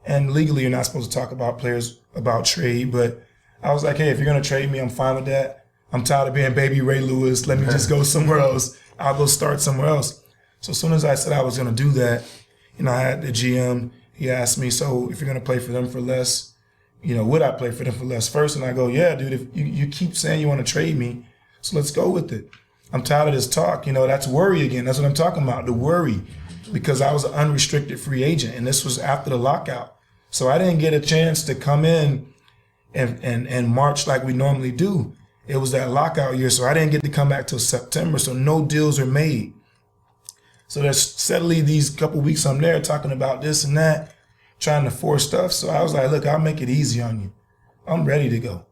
And legally, you're not supposed to talk about players about trade. But I was like, hey, if you're going to trade me, I'm fine with that. I'm tired of being baby Ray Lewis. Let me just go somewhere else. I'll go start somewhere else. So as soon as I said I was going to do that, you know, I had the GM. He asked me, so if you're going to play for them for less, you know, would I play for them for less first? And I go, yeah, dude, if you keep saying you want to trade me, so let's go with it. I'm tired of this talk. You know, that's worry again. That's what I'm talking about, the worry. Because I was an unrestricted free agent, and this was after the lockout. So I didn't get a chance to come in and march like we normally do. It was that lockout year, so I didn't get to come back till September, so no deals are made. So there's steadily these couple weeks I'm there talking about this and that, trying to force stuff. So I was like, look, I'll make it easy on you. I'm ready to go.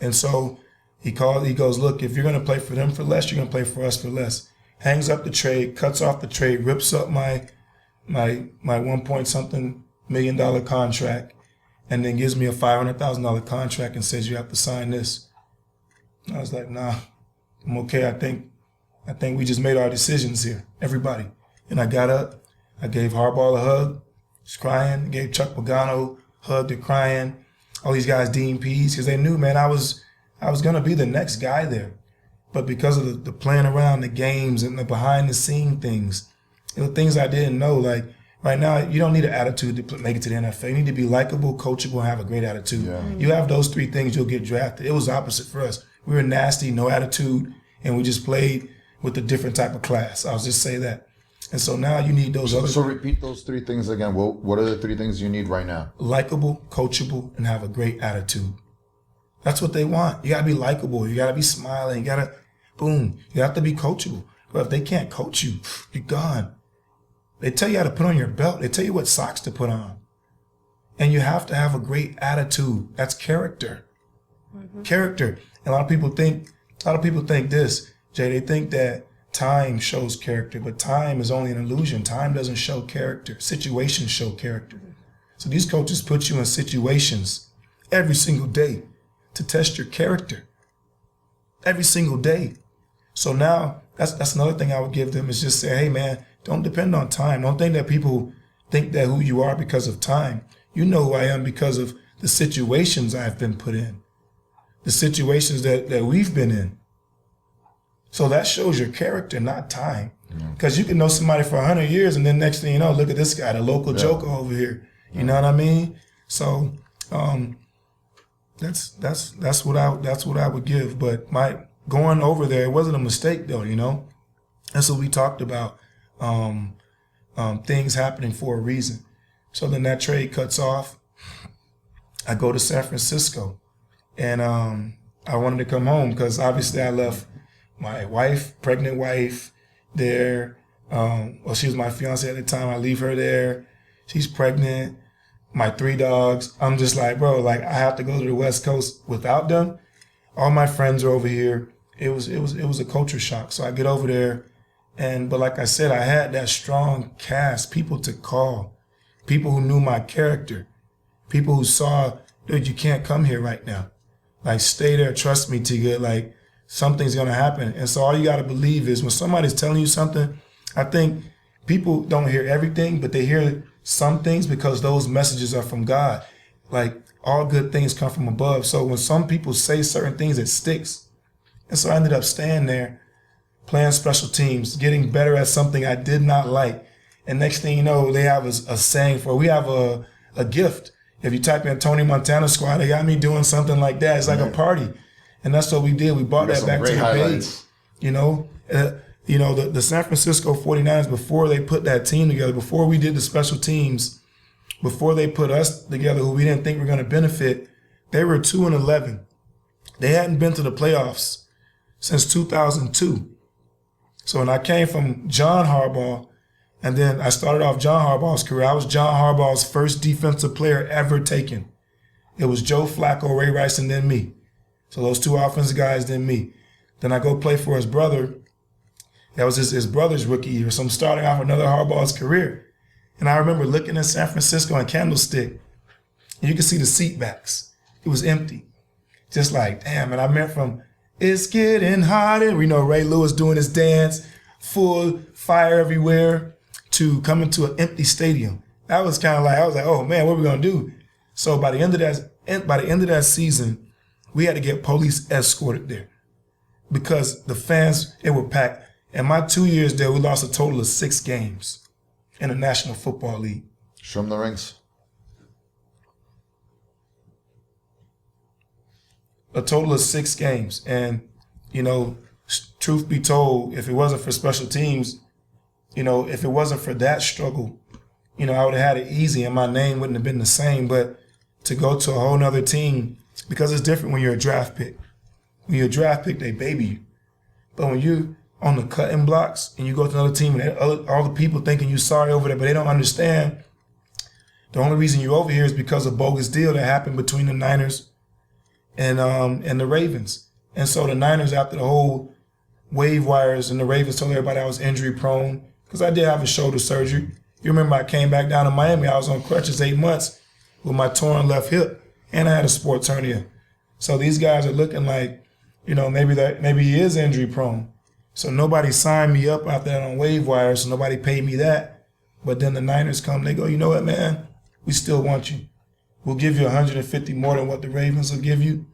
And so he goes, look, if you're going to play for them for less, you're going to play for us for less. Hangs up the trade, cuts off the trade, rips up my 1 point something $1 million contract, and then gives me a $500,000 contract and says you have to sign this. I was like, nah, I'm okay. I think we just made our decisions here, everybody. And I got up, I gave Harbaugh a hug, he's crying, gave Chuck Pagano a hug, they're crying. All these guys DMPs, because they knew, man, I was gonna be the next guy there. But because of the playing around, the games and the behind the scene things, you know, things I didn't know, like right now, you don't need an attitude to make it to the NFL. You need to be likable, coachable, and have a great attitude. Yeah. You have those three things, you'll get drafted. It was opposite for us. We were nasty, no attitude, and we just played with a different type of class. I'll just say that. And so now you need those other. So repeat those three things again. What are the three things you need right now? Likable, coachable, and have a great attitude. That's what they want. You got to be likable. You got to be smiling. You got to, boom, you have to be coachable. But if they can't coach you, you're gone. They tell you how to put on your belt. They tell you what socks to put on. And you have to have a great attitude. That's character. Mm-hmm. Character. And a lot of people think this, Jay, they think that time shows character, but time is only an illusion. Time doesn't show character. Situations show character. So these coaches put you in situations every single day to test your character. Every single day. So now that's another thing I would give them is just say, hey man, don't depend on time. Don't think that people think that who you are because of time. You know who I am because of the situations I've been put in. The situations that we've been in. So that shows your character, not time. Because you can know somebody for 100 years and then next thing you know, look at this guy, the local joker over here. You know what I mean? So that's what I would give. But my going over there, it wasn't a mistake though, you know? That's what we talked about. Things happening for a reason. So then that trade cuts off. I go to San Francisco. And I wanted to come home because obviously I left my wife, pregnant wife, there. Well, she was my fiance at the time. I leave her there. She's pregnant. My 3 dogs. I'm just like, bro, like I have to go to the West Coast without them. All my friends are over here. It was a culture shock. So I get over there, but like I said, I had that strong cast, people to call, people who knew my character, people who saw, dude, you can't come here right now. Like, stay there, trust me, Tiga, like, something's gonna happen. And so all you gotta believe is when somebody's telling you something, I think people don't hear everything, but they hear some things because those messages are from God. Like, all good things come from above. So when some people say certain things, it sticks. And so I ended up staying there, playing special teams, getting better at something I did not like. And next thing you know, they have a saying for, we have a gift. If you type in Tony Montana squad, they got me doing something like that. It's like a party. And that's what we did. We brought that back to the base. You know, the San Francisco 49ers, before they put that team together, before we did the special teams, before they put us together who we didn't think were going to benefit, they were 2-11. They hadn't been to the playoffs since 2002. So when I came from John Harbaugh, and then I started off John Harbaugh's career. I was John Harbaugh's first defensive player ever taken. It was Joe Flacco, Ray Rice, and then me. So those 2 offensive guys, then me. Then I go play for his brother. That was his brother's rookie year. So I'm starting off another Harbaugh's career. And I remember looking in San Francisco and Candlestick, and you could see the seat backs. It was empty. Just like, damn. And I went from, it's getting hotter, you know, Ray Lewis doing his dance, full fire everywhere, to coming to an empty stadium. That was kind of like, I was like, oh man, what are we gonna do? So by the end of that season, we had to get police escorted there. because the fans, it were packed. In my 2 years there, we lost a total of 6 games in the National Football League. Show them the rings. A total of 6 games. And, you know, truth be told, if it wasn't for special teams, you know, if it wasn't for that struggle, you know, I would have had it easy and my name wouldn't have been the same. But to go to a whole nother team, because it's different when you're a draft pick. When you're a draft pick, they baby you. But when you're on the cutting blocks and you go to another team and all the people thinking you sorry over there, but they don't understand the only reason you're over here is because of a bogus deal that happened between the Niners and the Ravens. And so the Niners, after the whole wave wires, and the Ravens told everybody I was injury prone because I did have a shoulder surgery. You remember I came back down to Miami. I was on crutches 8 months with my torn left hip, and I had a sports hernia. So these guys are looking like, you know, maybe he is injury prone. So nobody signed me up out there on wave wires, so nobody paid me that. But then the Niners come, they go, you know what, man? We still want you. We'll give you 150 more than what the Ravens will give you.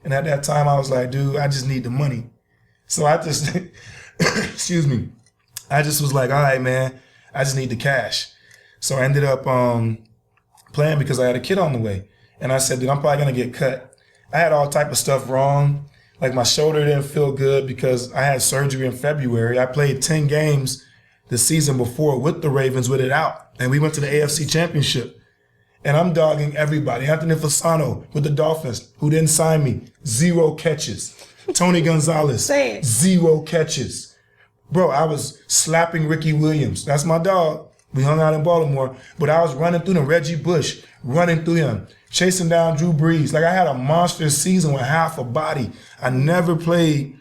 And at that time, I was like, dude, I just need the money. So I just, excuse me, I just was like, all right, man, I just need the cash. So I ended up playing because I had a kid on the way. And I said, dude, I'm probably going to get cut. I had all type of stuff wrong. Like my shoulder didn't feel good because I had surgery in February. I played 10 games the season before with the Ravens with it out. And we went to the AFC Championship. And I'm dogging everybody. Anthony Fasano with the Dolphins, who didn't sign me, 0 catches. Tony Gonzalez, 0 catches. Bro, I was slapping Ricky Williams. That's my dog. We hung out in Baltimore. But I was running through them. Reggie Bush, running through him. Chasing down Drew Brees. Like I had a monster season with half a body. I never played,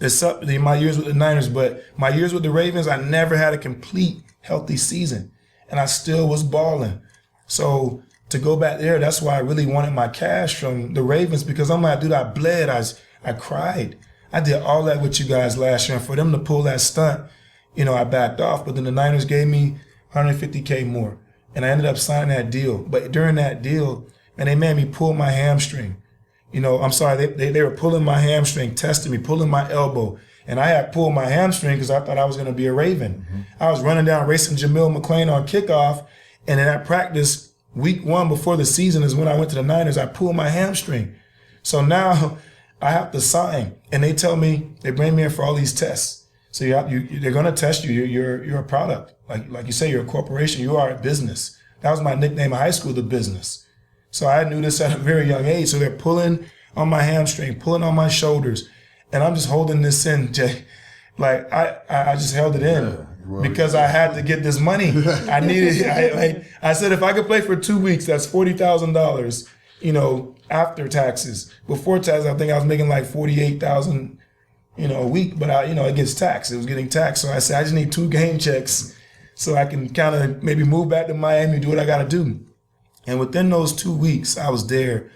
except in my years with the Niners, but my years with the Ravens, I never had a complete healthy season. And I still was balling. So to go back there, that's why I really wanted my cash from the Ravens, because I'm like, dude, I bled. I cried. I did all that with you guys last year. And for them to pull that stunt, you know, I backed off. But then the Niners gave me $150K more. And I ended up signing that deal. But during that deal, man, they made me pull my hamstring. You know, I'm sorry, they were pulling my hamstring, testing me, pulling my elbow. And I had pulled my hamstring because I thought I was going to be a Raven. Mm-hmm. I was running down racing Jamil McClain on kickoff. And in that practice, week 1 before the season is when I went to the Niners, I pulled my hamstring. So now I have to sign. And they tell me, they bring me in for all these tests. So they're going to test you. You're a product. Like you say, you're a corporation. You are a business. That was my nickname in high school, the business. So I knew this at a very young age. So they're pulling on my hamstring, pulling on my shoulders. And I'm just holding this in, Jay. Like I just held it in because I had to get this money. I needed it. I said, if I could play for 2 weeks, that's $40,000, you know, after taxes. Before taxes, I think I was making like $48,000, you know, a week. But it gets taxed. It was getting taxed. So I said, I just need 2 game checks so I can kind of maybe move back to Miami, do what I got to do. And within those 2 weeks, I was there.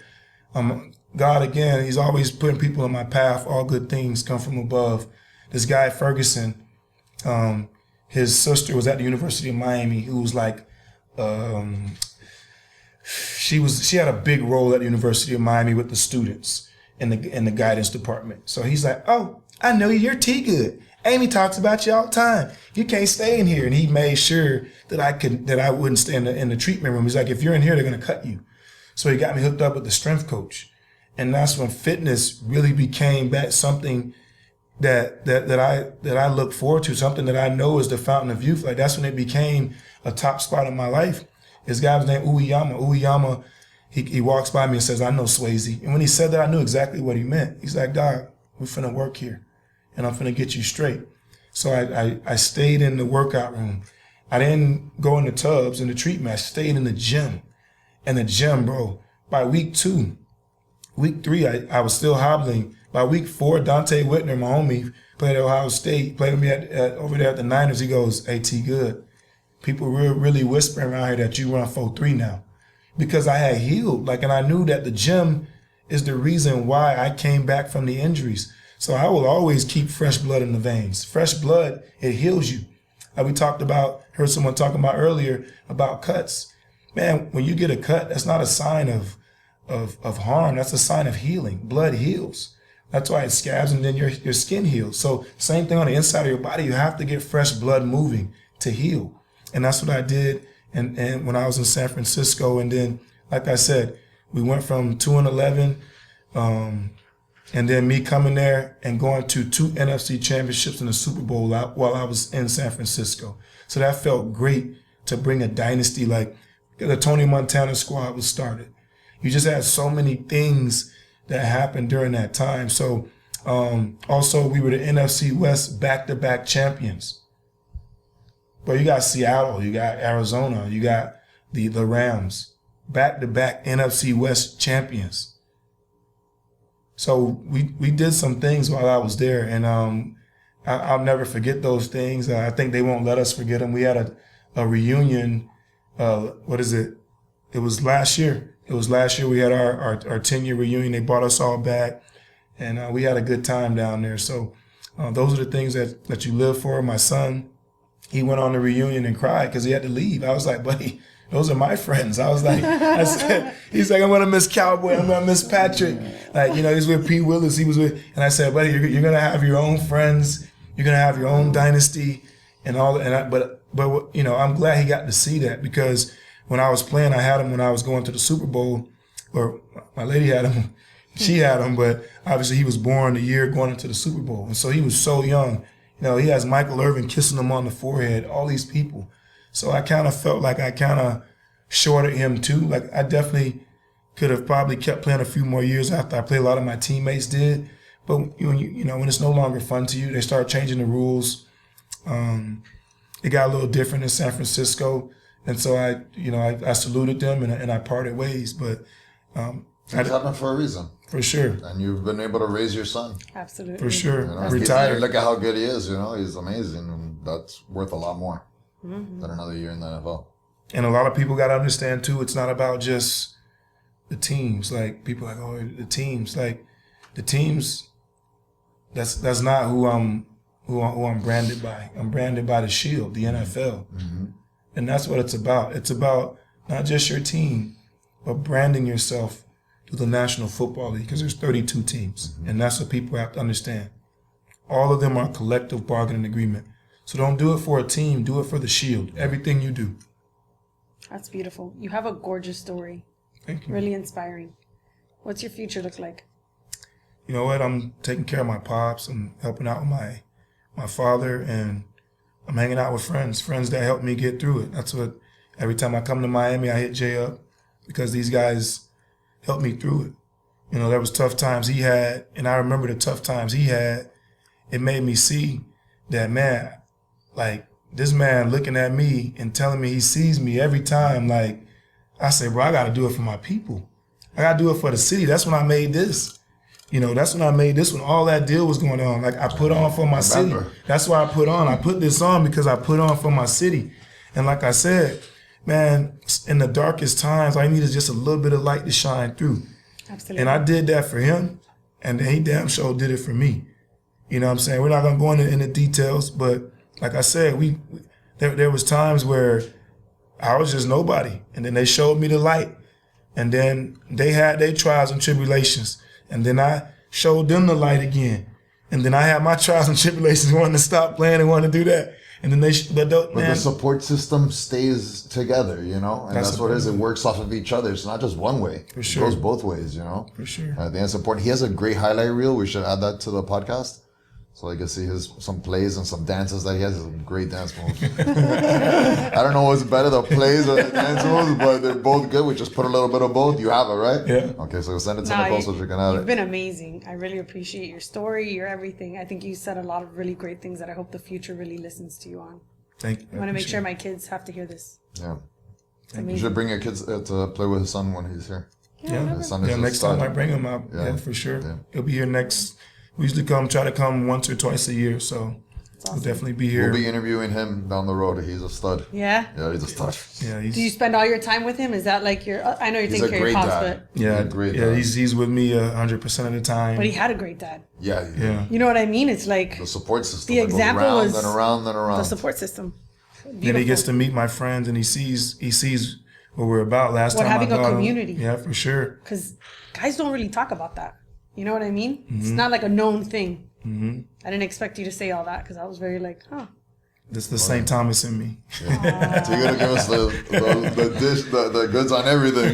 God, again, he's always putting people in my path. All good things come from above. This guy, Ferguson, his sister was at the University of Miami, who was like, she had a big role at the University of Miami with the students in the guidance department. So he's like, oh, I know you're T-Good. Amy talks about you all the time. You can't stay in here. And he made sure that I wouldn't stay in the treatment room. He's like, if you're in here, they're going to cut you. So he got me hooked up with the strength coach. And that's when fitness really became back something that I look forward to, something that I know is the fountain of youth. Like that's when it became a top spot in my life. This guy was named Uyama. Uyama, he walks by me and says, I know Swayze. And when he said that, I knew exactly what he meant. He's like, dog, we're finna work here and I'm finna get you straight. So I stayed in the workout room. I didn't go in the tubs in the treatment. I stayed in the gym. And the gym, bro, by week 2, week 3, I was still hobbling. By week 4, Dante Whitner, my homie, played at Ohio State, played with me over there at the Niners. He goes, hey, T-Good, people really whispering around here that you run 4.3 now. Because I had healed, and I knew that the gym is the reason why I came back from the injuries. So I will always keep fresh blood in the veins. Fresh blood, it heals you. Like we heard someone talking about earlier about cuts. Man, when you get a cut, that's not a sign of harm. That's a sign of healing. Blood heals. That's why it scabs and then your skin heals. So same thing on the inside of your body. You have to get fresh blood moving to heal. And that's what I did. And when I was in San Francisco, and then, like I said, we went from 2-11, and then me coming there and going to 2 NFC championships and a Super Bowl while I was in San Francisco. So that felt great to bring a dynasty. Like the Tony Montana squad was started. You just had so many things that happened during that time. So also we were the NFC West back-to-back champions. But you got Seattle, you got Arizona, you got the Rams, back-to-back NFC West champions. So we did some things while I was there, and I'll never forget those things. I think they won't let us forget them. We had a reunion. It was last year. We had our 10-year reunion. They brought us all back, and we had a good time down there. So those are the things that you live for. My son, he went on the reunion and cried because he had to leave. I was like, buddy, those are my friends. I said, he's like, I'm going to miss Cowboy. I'm going to miss Patrick. Like, he was with Pete Willis. And I said, buddy, you're going to have your own friends. You're going to have your own dynasty and all that. But I'm glad he got to see that, because when I was playing, I had him when I was going to the Super Bowl, or my lady had him. She had him, but obviously he was born the year going into the Super Bowl. And so he was so young. He has Michael Irvin kissing him on the forehead, all these people. So I kind of felt like I kind of shorted him too. Like I definitely could have probably kept playing a few more years after I played. A lot of my teammates did. But when it's no longer fun to you, they start changing the rules. It got a little different in San Francisco. And so I saluted them and I parted ways. But things happen for a reason. For sure. And you've been able to raise your son. Absolutely. For sure. Retired. Look at how good he is. He's amazing. And that's worth a lot more than another year in the NFL. And a lot of people got to understand, too, it's not about just the teams. Like, people are like, oh, the teams. Like, the teams, that's not who I'm branded by. I'm branded by the Shield, the NFL. Mm-hmm. And that's what it's about. It's about not just your team, but branding yourself to the National Football League, because there's 32 teams. Mm-hmm. And that's what people have to understand. All of them are a collective bargaining agreement. So don't do it for a team. Do it for the Shield. Everything you do. That's beautiful. You have a gorgeous story. Thank you. Really inspiring. What's your future look like? You know what? I'm taking care of my pops. I'm helping out with my father, and I'm hanging out with friends that help me get through it. That's what, every time I come to Miami, I hit Jay up, because these guys helped me through it. There was tough times he had, and I remember the tough times he had. It made me see that, man, like, this man looking at me and telling me he sees me every time. Like, I say, bro, I got to do it for my people. I got to do it for the city. That's when I made this. That's when I made this, when all that deal was going on. Like, I put on for my city. That's why I put on. I put this on because I put on for my city. And like I said, man, in the darkest times, all I need is just a little bit of light to shine through. Absolutely. And I did that for him, and he damn sure did it for me. You know what I'm saying? We're not going to go into the details, but like I said, there was times where I was just nobody, and then they showed me the light, and then they had their trials and tribulations, and then I showed them the light again, and then I had my trials and tribulations, wanting to stop playing and wanting to do that, and then but the support system stays together, and that's what it is. It works off of each other. It's not just one way. For sure. It goes both ways, For sure. I think it's important. He has a great highlight reel. We should add that to the podcast, so I can see some plays and some dances that he has. Some great dance moves. I don't know what's better, the plays or the dance moves, but they're both good. We just put a little bit of both. You have it, right? Yeah. Okay, so we'll send it to Nicole so she can have it. You've been amazing. I really appreciate your story, your everything. I think you said a lot of really great things that I hope the future really listens to you on. Thank you. I want to make sure my kids have to hear this. Yeah. You should bring your kids to play with his son when he's here. Yeah. His son is next time I bring him up. Yeah, for sure. Yeah. He'll be here next. We usually try to come once or twice a year, so awesome. We'll definitely be here. We'll be interviewing him down the road. He's a stud. Yeah? Yeah, he's a stud. Yeah. Do you spend all your time with him? Is that like I know you're taking care of your pops, but... Yeah, great dad. He's with me 100% of the time. But he had a great dad. Yeah. You know what I mean? It's like... The support system. The example was... and around and around. The support system. Beautiful. Then he gets to meet my friends, and he sees what we're about. Last time having I a community. Yeah, for sure. Because guys don't really talk about that. You know what I mean? It's not like a known thing. I didn't expect you to say all that because I was very like, huh. This is the St. Thomas in me. So you're gonna give us the dish, the goods on everything.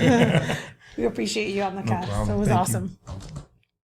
We appreciate you on the cast. problem. It was Thank you. awesome.